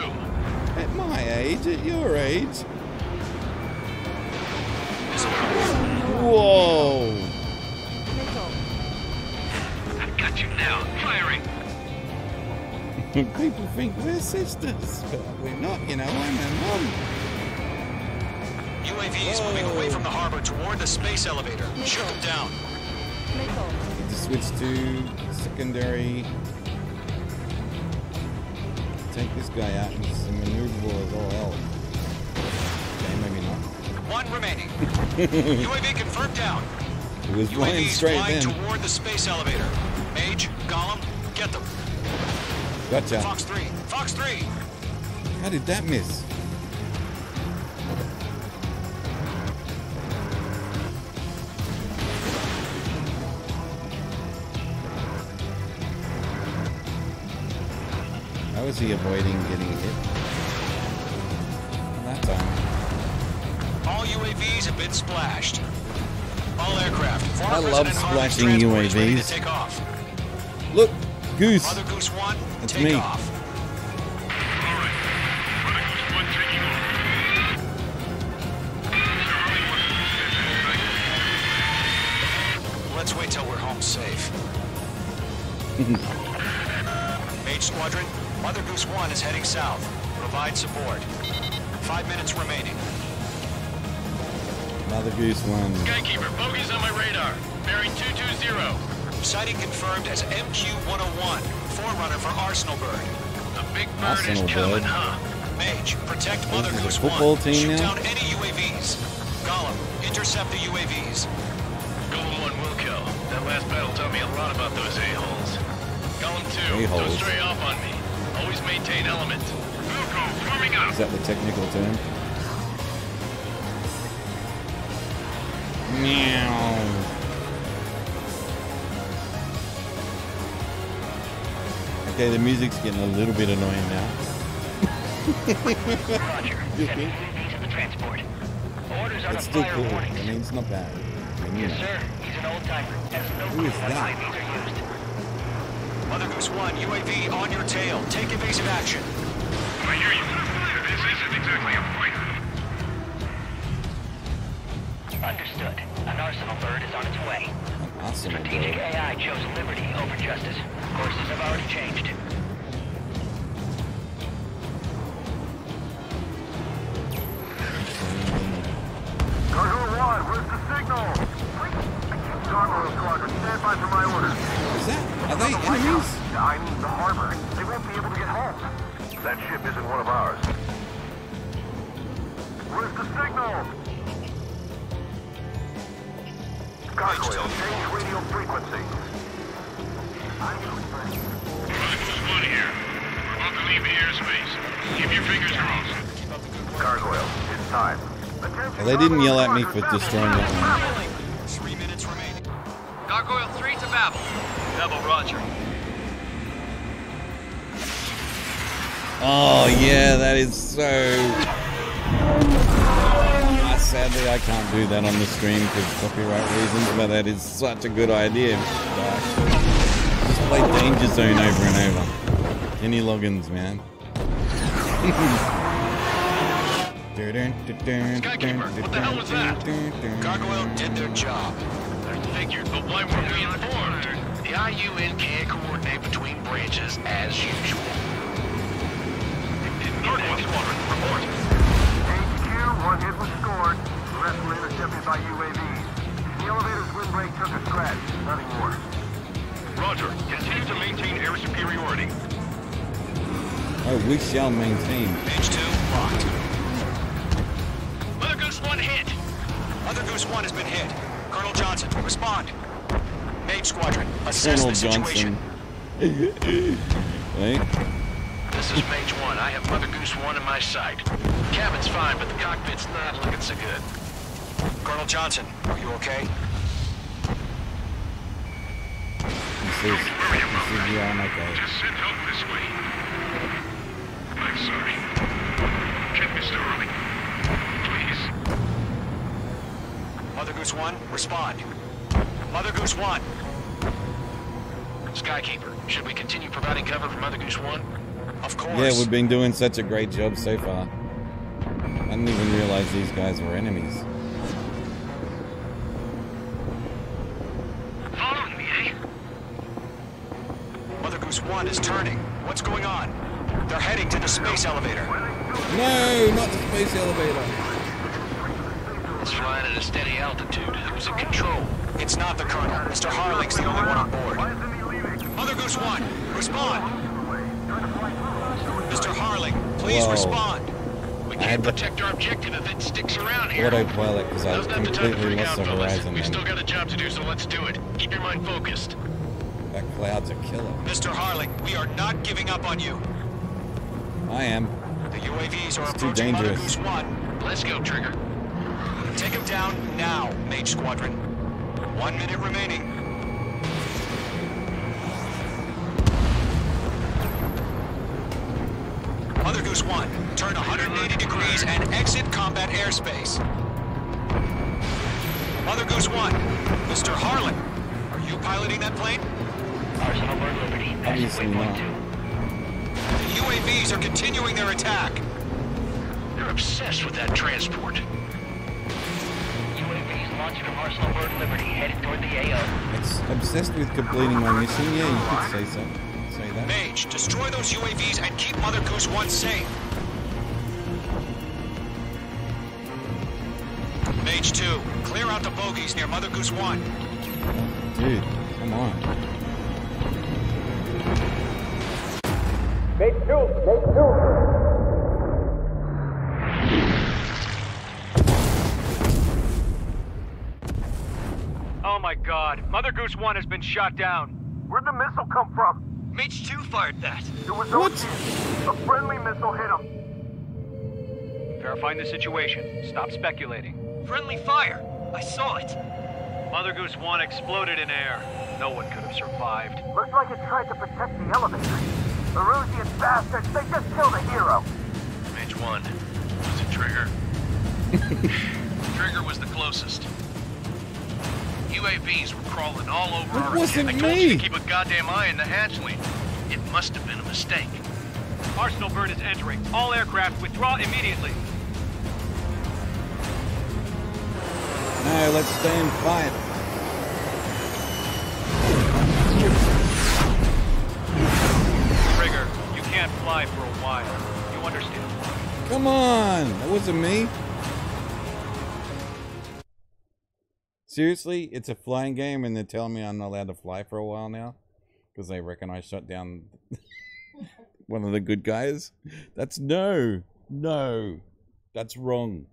At my age, at your age. Whoa. I've got you now. Firing. People think we're sisters, but we're not, you know. I'm her mum. UAVs moving away from the harbor toward the space elevator. Shoot them down. Need to switch to secondary. Take this guy out. He's maneuverable as all hell. Okay, maybe not. One remaining. UAV confirmed down. It was flying UAVs straight flying then. toward the space elevator. Mage, Gollum, get them. Gotcha. Fox 3. Fox 3. How did that miss? How is he avoiding getting hit? That time. All UAVs have been splashed. All aircraft. I love splashing UAVs. Ready to UAVs. take off. Look, Goose. Mother Goose 1, That's take me. off. Let's wait till we're home safe. Mage Squadron, Mother Goose 1 is heading south. Provide support. 5 minutes remaining. Mother Goose 1. Skykeeper, bogeys on my radar. Bearing 220. Sighting confirmed as MQ-101, forerunner for Arsenal Bird. The big bird Arsenal is coming, Bird. huh? Mage, protect Mother This is a Goose football 1. team Shoot now? down any UAVs. Gollum, intercept the UAVs. Golem 1 will kill. That last battle taught me a lot about those a-holes. Golem 2, A-holes. don't stray off on me. Always maintain element. Wilco, forming up. Is that the technical term? Meow. Okay, the music's getting a little bit annoying now. Roger. Okay. UAVs in the transport. Orders are It's to still fire cool. I warnings. mean, it's not bad. I mean, you Yes, know. sir. He's an old-timer. Has no Who clue is how that? UAVs are used. Mother Goose 1, UAV on your tail. Take evasive action. I hear you. This isn't exactly a fight. Understood. An Arsenal bird is on its way. An Arsenal Strategic bird. AI chose liberty over justice. Courses have already changed. Cargo 1, where's the signal? Cargo Squadron, stand by for my orders. Is that? Are they enemies? I mean the harbor. They won't be able to get home. That ship isn't one of ours. Where's the signal? Gargoyle, change radio frequency. Goose 1 here. We're about to leave the airspace. Keep your fingers crossed. Gargoyle, it's time. Well, they didn't yell at me for destroying that one. 3 minutes remaining. Gargoyle 3 to Babel. Babel, roger. Oh, yeah, that is so... Sadly, I can't do that on the stream because of copyright reasons, but that is such a good idea. Just play Danger Zone over and over. Kenny Loggins, man. Skykeeper, what the hell was that? Gargoyle did their job. I figured, but why weren't we informed? The IUN can't coordinate between branches as usual. Northwest Squadron, report. HQ, one hit was scored. The rest were intercepted by UAVs. The elevator's windbreak took a scratch. Nothing more. Roger. Continue to maintain air superiority. Oh, we shall maintain. Page 2, locked. Mother Goose 1 hit. Mother Goose 1 has been hit. Colonel Johnson, respond. Mage Squadron, assess the situation. Hey. This is Mage 1. I have Mother Goose 1 in my sight. Cabin's fine, but the cockpit's not looking so good. Colonel Johnson, are you okay? This is beyond okay. Just send help this way. I'm sorry. Get Mr. Hurley. Please. Mother Goose 1, respond. Mother Goose 1. Skykeeper, should we continue providing cover for Mother Goose 1? Of course. Yeah, we've been doing such a great job so far. I didn't even realize these guys were enemies. Following me, eh? Mother Goose 1 is turning. What's going on? They're heading to the space elevator. No, not the space elevator. It's flying at a steady altitude. Who's in control? It's not the Colonel. Mr. Harling's the only one on board. Mother Goose 1, respond. Mr. Harling, please respond. We can't protect our objective if it sticks around here. Autopilot, because I completely lost the horizon. We've still got a job to do, so let's do it. Keep your mind focused. That cloud's a killer. Mr. Harling, we are not giving up on you. I am. The UAVs are It's too approaching Mother dangerous. Goose 1. Let's go, Trigger. Take him down now, Mage Squadron. 1 minute remaining. Mother Goose 1, turn 180 degrees and exit combat airspace. Mother Goose 1, Mr. Harlan, are you piloting that plane? Arsenal Bird Liberty, Obviously not. The UAVs are continuing their attack. They're obsessed with that transport. UAVs launching from Arsenal Bird Liberty, headed toward the AO. It's obsessed with completing my mission. Yeah, you could say so. Say that. Mage, destroy those UAVs and keep Mother Goose 1 safe. Mage 2, clear out the bogies near Mother Goose 1. Dude, come on. Mage 2, Mage 2. Oh my god, Mother Goose 1 has been shot down. Where'd the missile come from? Mage 2 fired that. It was OC. A friendly missile hit him. Verifying the situation. Stop speculating. Friendly fire. I saw it. Mother Goose 1 exploded in air. No one could have survived. Looks like it tried to protect the elevator. The Rusian bastards, they just killed a hero. Mage 1. Was it Trigger? Trigger was the closest. UAVs were crawling all over our wasn't I told you me. to keep a goddamn eye on the hatchling. It must have been a mistake. Arsenal Bird is entering. All aircraft withdraw immediately. No, let's stay and fight. Trigger, you can't fly for a while. You understand? Come on, that wasn't me. Seriously, it's a flying game and they're telling me I'm not allowed to fly for a while now? Because they reckon I shut down one of the good guys? That's no, that's wrong.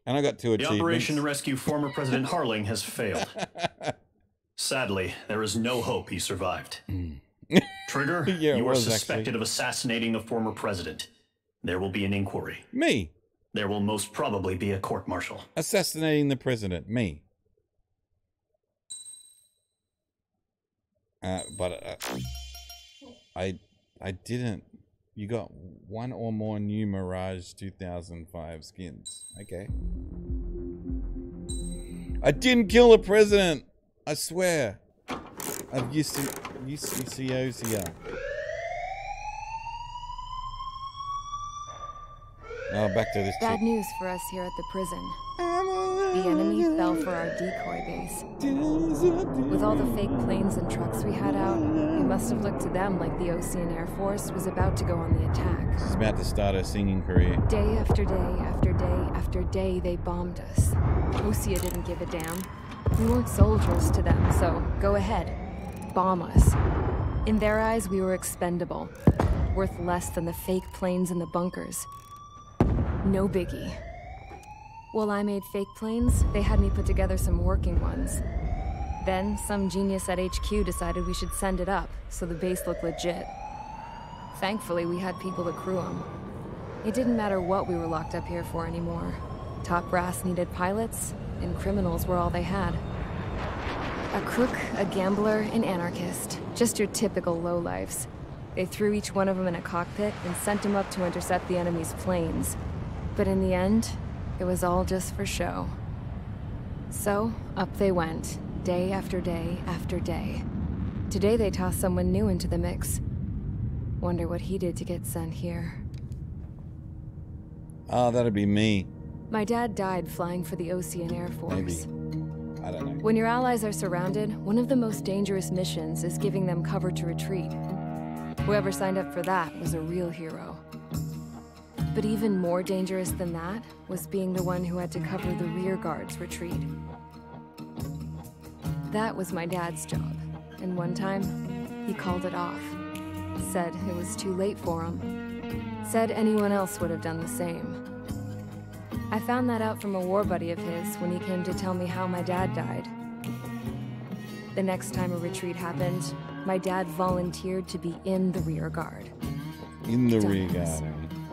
And I got 2 achievements. The operation to rescue former President Harling has failed. Sadly, there is no hope he survived. Trigger, Yeah, it you are was, suspected actually. of assassinating the former president. There will be an inquiry. Me. There will most probably be a court-martial. Assassinating the president. Me. I didn't. You got 1 or more new Mirage 2005 skins. Okay. I didn't kill the president. I swear. I've used UCCOs here. Oh, back to this Bad chick. news for us here at the prison. The enemy fell for our decoy base. With all the fake planes and trucks we had out, we must have looked to them like the Ocean Air Force was about to go on the attack. She's about to start her singing career. Day after day after day after day, they bombed us. Osea didn't give a damn. We weren't soldiers to them, so go ahead. Bomb us. In their eyes, we were expendable. Worth less than the fake planes in the bunkers. No biggie. While I made fake planes, they had me put together some working ones. Then, some genius at HQ decided we should send it up, so the base looked legit. Thankfully, we had people to crew them. It didn't matter what we were locked up here for anymore. Top brass needed pilots, and criminals were all they had. A crook, a gambler, an anarchist. Just your typical lowlifes. They threw each one of them in a cockpit and sent them up to intercept the enemy's planes. But in the end, it was all just for show. So, up they went, day after day after day. Today they tossed someone new into the mix. Wonder what he did to get sent here. Oh, that'd be me. My dad died flying for the Ocean Air Force. Maybe. I don't know. When your allies are surrounded, one of the most dangerous missions is giving them cover to retreat. Whoever signed up for that was a real hero. But even more dangerous than that was being the one who had to cover the rear guard's retreat. That was my dad's job, and one time, he called it off. Said it was too late for him. Said anyone else would have done the same. I found that out from a war buddy of his when he came to tell me how my dad died. The next time a retreat happened, my dad volunteered to be in the rear guard. In the rear guard.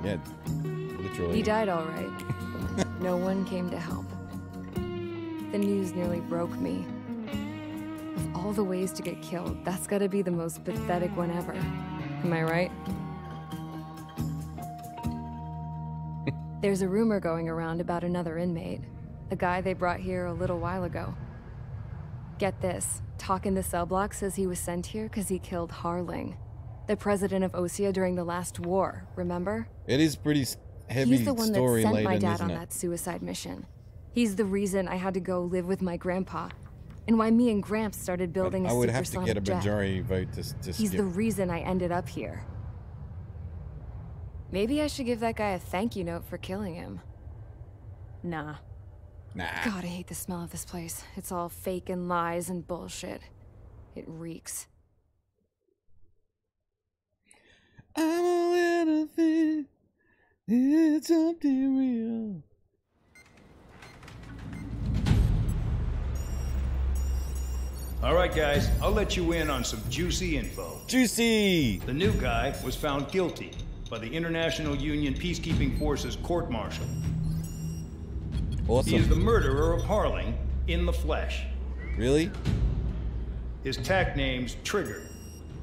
Yeah, literally. He died all right. No one came to help. The news nearly broke me. Of all the ways to get killed, that's gotta be the most pathetic one ever. Am I right? There's a rumor going around about another inmate. A guy they brought here a little while ago. Get this, talk in the cell block says he was sent here because he killed Harling, the president of Osea during the last war, remember? It is pretty heavy He's the one that sent my dad on it? that suicide mission. He's the reason I had to go live with my grandpa, and why me and Gramps started building a I would have to supersonic get a majority vote to He's skip. the reason I ended up here. Maybe I should give that guy a thank you note for killing him. Nah. Nah. God, I hate the smell of this place. It's all fake and lies and bullshit. It reeks. I'm a little thing. It's something real. All right, guys, I'll let you in on some juicy info. Juicy! The new guy was found guilty by the International Union Peacekeeping Forces court-martial. Awesome. He is the murderer of Harling in the flesh. Really? His TAC name's Trigger.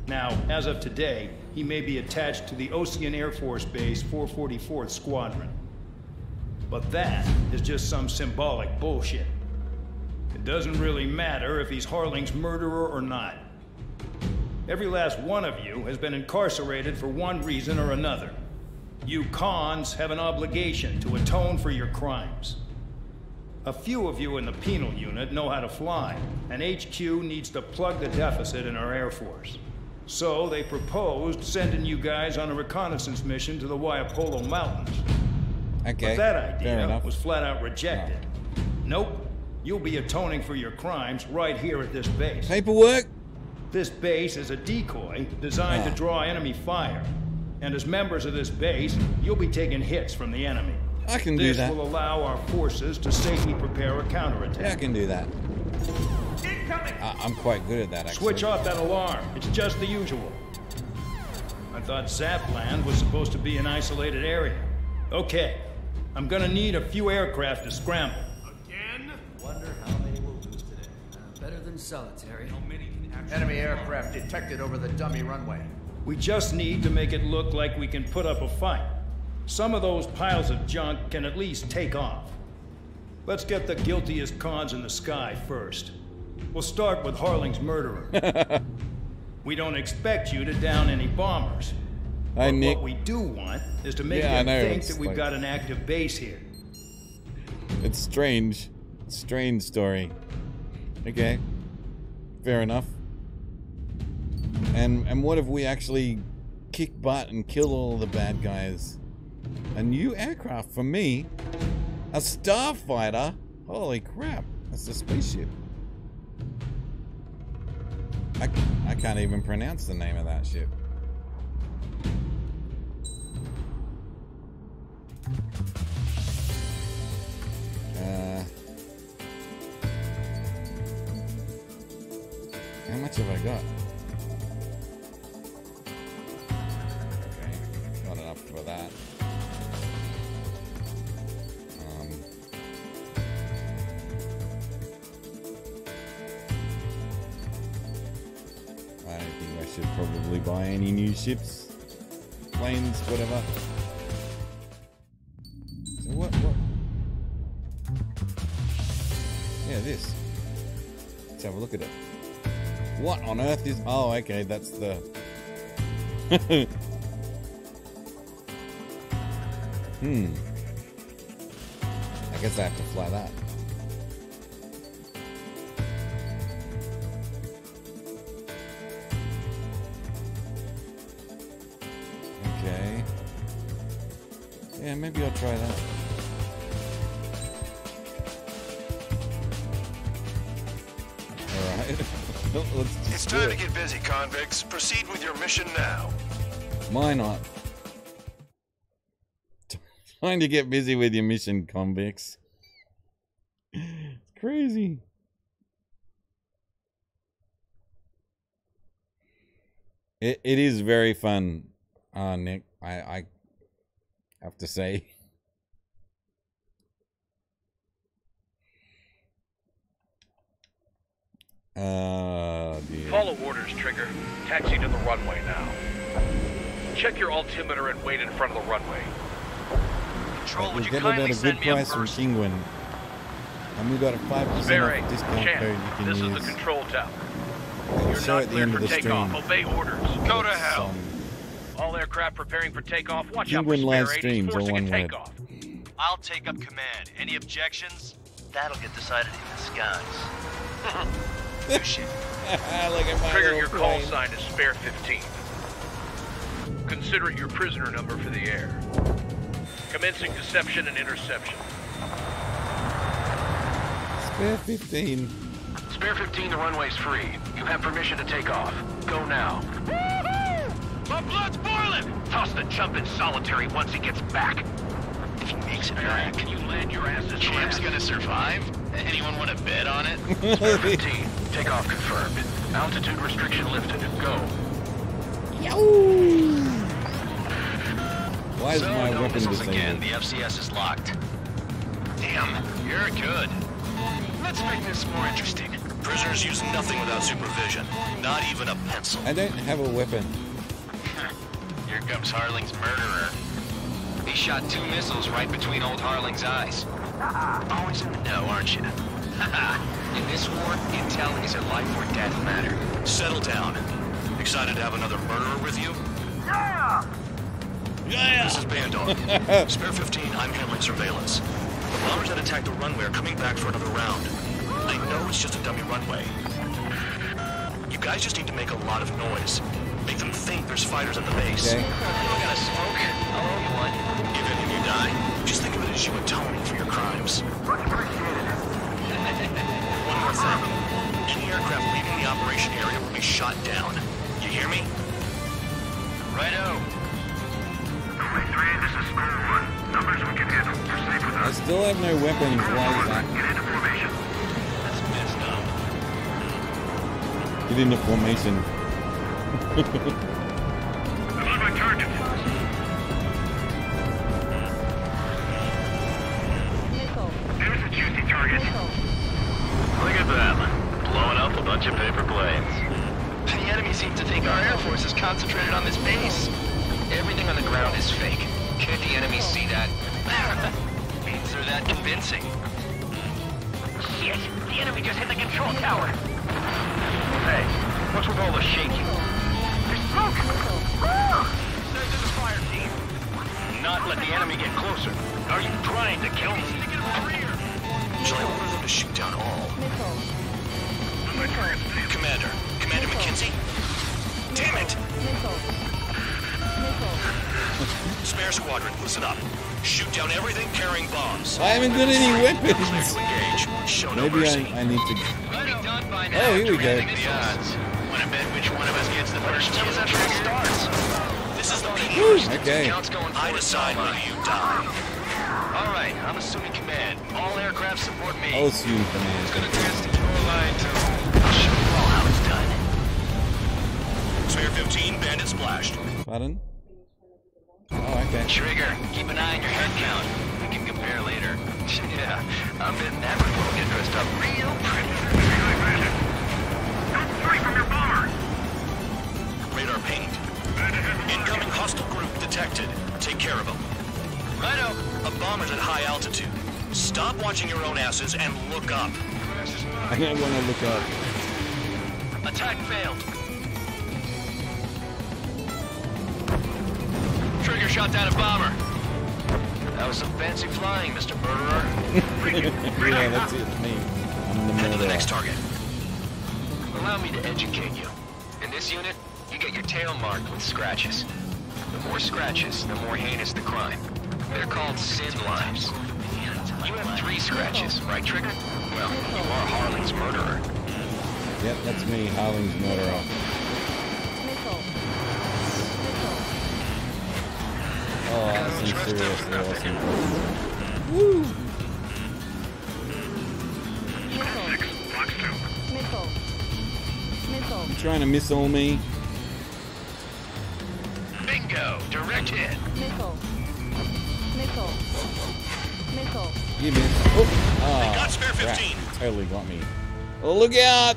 Now, as of today, he may be attached to the Ocean Air Force Base 444th Squadron. But that is just some symbolic bullshit. It doesn't really matter if he's Harling's murderer or not. Every last one of you has been incarcerated for one reason or another. You cons have an obligation to atone for your crimes. A few of you in the penal unit know how to fly, and HQ needs to plug the deficit in our Air Force. So they proposed sending you guys on a reconnaissance mission to the Waiapolo Mountains. Okay, but that fair idea enough. was flat out rejected. Nope. You'll be atoning for your crimes right here at this base. Paperwork? This base is a decoy designed to draw enemy fire. And as members of this base, you'll be taking hits from the enemy. I can do that. This will allow our forces to safely prepare a counterattack. Yeah, I can do that. I'm quite good at that, actually. Switch off that alarm. It's just the usual. I thought Zapland was supposed to be an isolated area. Okay. I'm gonna need a few aircraft to scramble. Wonder how many we'll lose today. Better than solitary. How many can actually... Enemy aircraft detected over the dummy runway. We just need to make it look like we can put up a fight. Some of those piles of junk can at least take off. Let's get the guiltiest cons in the sky first. We'll start with Harling's murderer. We don't expect you to down any bombers. Hi, But Nick. what we do want is to make Yeah, I them know, think it's that we've like- got an active base here. It's strange. Strange story. Okay. Fair enough. And what if we actually kick butt and kill all the bad guys? A new aircraft for me? A starfighter? Holy crap. That's a spaceship. I can't even pronounce the name of that ship. much have I got? Okay, not enough for that. I don't think I should probably buy any new ships, planes, whatever. So what? Yeah, this. Let's have a look at it. What on earth is... Oh, okay, that's the... I guess I have to fly that. Okay. Yeah, maybe I'll try that. It's time to get busy, convicts. Proceed with your mission now. Why not? Time to get busy with your mission, convicts. It's crazy. It is very fun, Nick. I have to say. Dear. Follow orders, Trigger. Taxi to the runway now. Check your altimeter and wait in front of the runway. Control, would you kindly send me a price from Penguin. And we got a 5% off discount code you can this use. is the control tower. I'll You're show not at the cleared end for of the takeoff. stream. Obey orders. Go to hell. All aircraft preparing for takeoff. Watch out for Penguin live spare streams, all forcing one a word. takeoff. I'll take up command. Any objections? That'll get decided in the skies. Look at my Trigger, little your call plane. sign is Spare 15. Consider it your prisoner number for the air. Commencing deception and interception. Spare 15. Spare 15, the runway's free. You have permission to take off. Go now. My blood's boiling! Toss the chump in solitary once he gets back. If he makes it back, you land your asses. Champ's gonna survive? Anyone want to bet on it? Spare 15, takeoff confirmed. Altitude restriction lifted. Go. Why is my weapon missiles again. disabled? The FCS is locked. Damn, you're good. Let's make this more interesting. Prisoners use nothing without supervision. Not even a pencil. I don't have a weapon. Here comes Harling's murderer. He shot 2 missiles right between old Harling's eyes. Always in the know, aren't you? In this war, intel is a life or death matter. Settle down. Excited to have another murderer with you? Yeah! Yeah! This is Bandar. Spare 15, I'm handling surveillance. The bombers that attacked the runway are coming back for another round. I know it's just a dummy runway. You guys just need to make a lot of noise. Make them think there's fighters at the base. Okay. You got a smoke? I'll owe you one. If any of you die, just think of it as you atoning for your crimes. Much appreciated. One more thing. Any aircraft leaving the operation area will be shot down. You hear me? Righto. This is Square 1. Numbers we can handle. Proceed with I us. still have no weapons. Why is that? Get into formation. That's messed up. Get into formation. I'm on my target. There's a juicy target. Look at that. Blowing up a bunch of paper planes. The enemy seems to think our air force is concentrated on this base. Everything on the ground is fake. Can't the enemy see that? Means they're that convincing. Shit! The enemy just hit the control tower! Hey, what's with all the shaking? There's smoke! Send to the fire team. Not let the enemy get closer. Are you trying to kill me? Shall I order them to shoot down all? Commander McKenzie? Damn it! Spare squadron, listen up. Shoot down everything carrying bombs. I haven't got any weapons. Clear to engage. Show no Maybe mercy. I need to. Oh, here we go. The odds. Want to bet which one of us gets the first kill that starts? This is the Woo, PD. okay. I decide whether you die. All right, I'm assuming command. All aircraft support me. I'll assume command. Gonna transfer your line to. I'll show you all how it's done. Spare 15, bandit splashed. Pardon? Oh, okay. Trigger, keep an eye on your head count. We can compare later. Yeah, I'm betting that one will get dressed up real pretty. Don't stray from your bomber! Radar pinged. Incoming hostile group detected. Take care of them. Righto. A bomber's at high altitude. Stop watching your own asses and look up. I don't want to look up. Attack failed. Trigger shot down a bomber. That was some fancy flying, Mr. Murderer. Yeah, that's it, me. I'm the Head to the murderer. next target. Allow me to educate you. In this unit, you get your tail marked with scratches. The more scratches, the more heinous the crime. They're called sin lines. You have 3 scratches, right, Trigger? Well, you are Harling's murderer. Yep, that's me, Harling's murderer. Oh, that's some seriously awesome. Woo! You trying to missile me? Bingo! Direct hit! You missed. Oh, got spare 15. Crap. Totally got me. Oh, look out!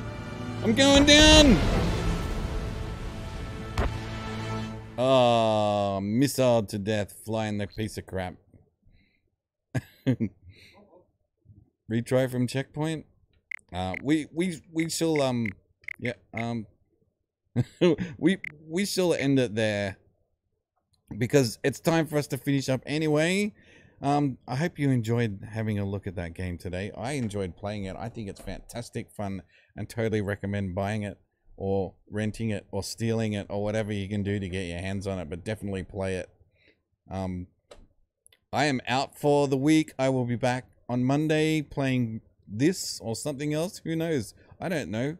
I'm going down! Oh, missile to death, flying the piece of crap. Retry from checkpoint. We shall yeah we shall end it there because it's time for us to finish up anyway. I hope you enjoyed having a look at that game today. I enjoyed playing it. I think it's fantastic fun and totally recommend buying it or renting it or stealing it or whatever you can do to get your hands on it, but definitely play it. I am out for the week. I will be back on Monday playing this or something else. Who knows? I don't know.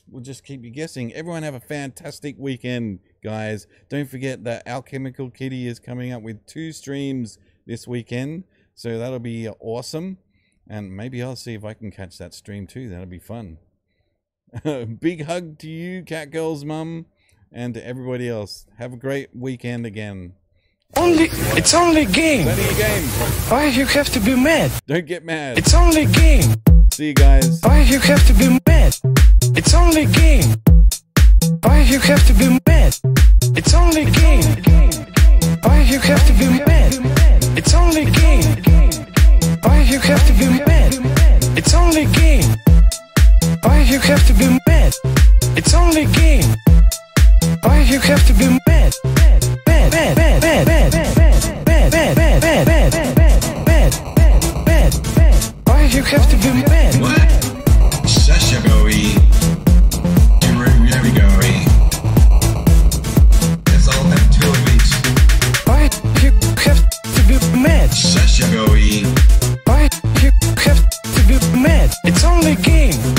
We'll just keep you guessing. Everyone have a fantastic weekend, guys. Don't forget that Alchemical Kitty is coming up with 2 streams this weekend, so that'll be awesome. And maybe I'll see if I can catch that stream too. That'll be fun. Big hug to you, Catgirl's mum, and to everybody else. Have a great weekend again. It's only a game. It's only a game. Why you have to be mad? Don't get mad. It's only a game. See you guys. Why you have to be mad? It's only a game. Why you have to be mad? It's only a game. Why you have to be mad? It's only a game. Why you have to be mad? It's only a game. Why you have to be mad? It's only a game. Why you have to be mad? Mad, mad, mad, mad, mad, mad, mad, mad, mad, mad, mad, mad, mad. Why you have to be mad? What? Sasha Bowie. Here we go. That's all that 2 weeks. Why you have to be mad? Sasha Bowie. Why you have to be mad? It's only a game.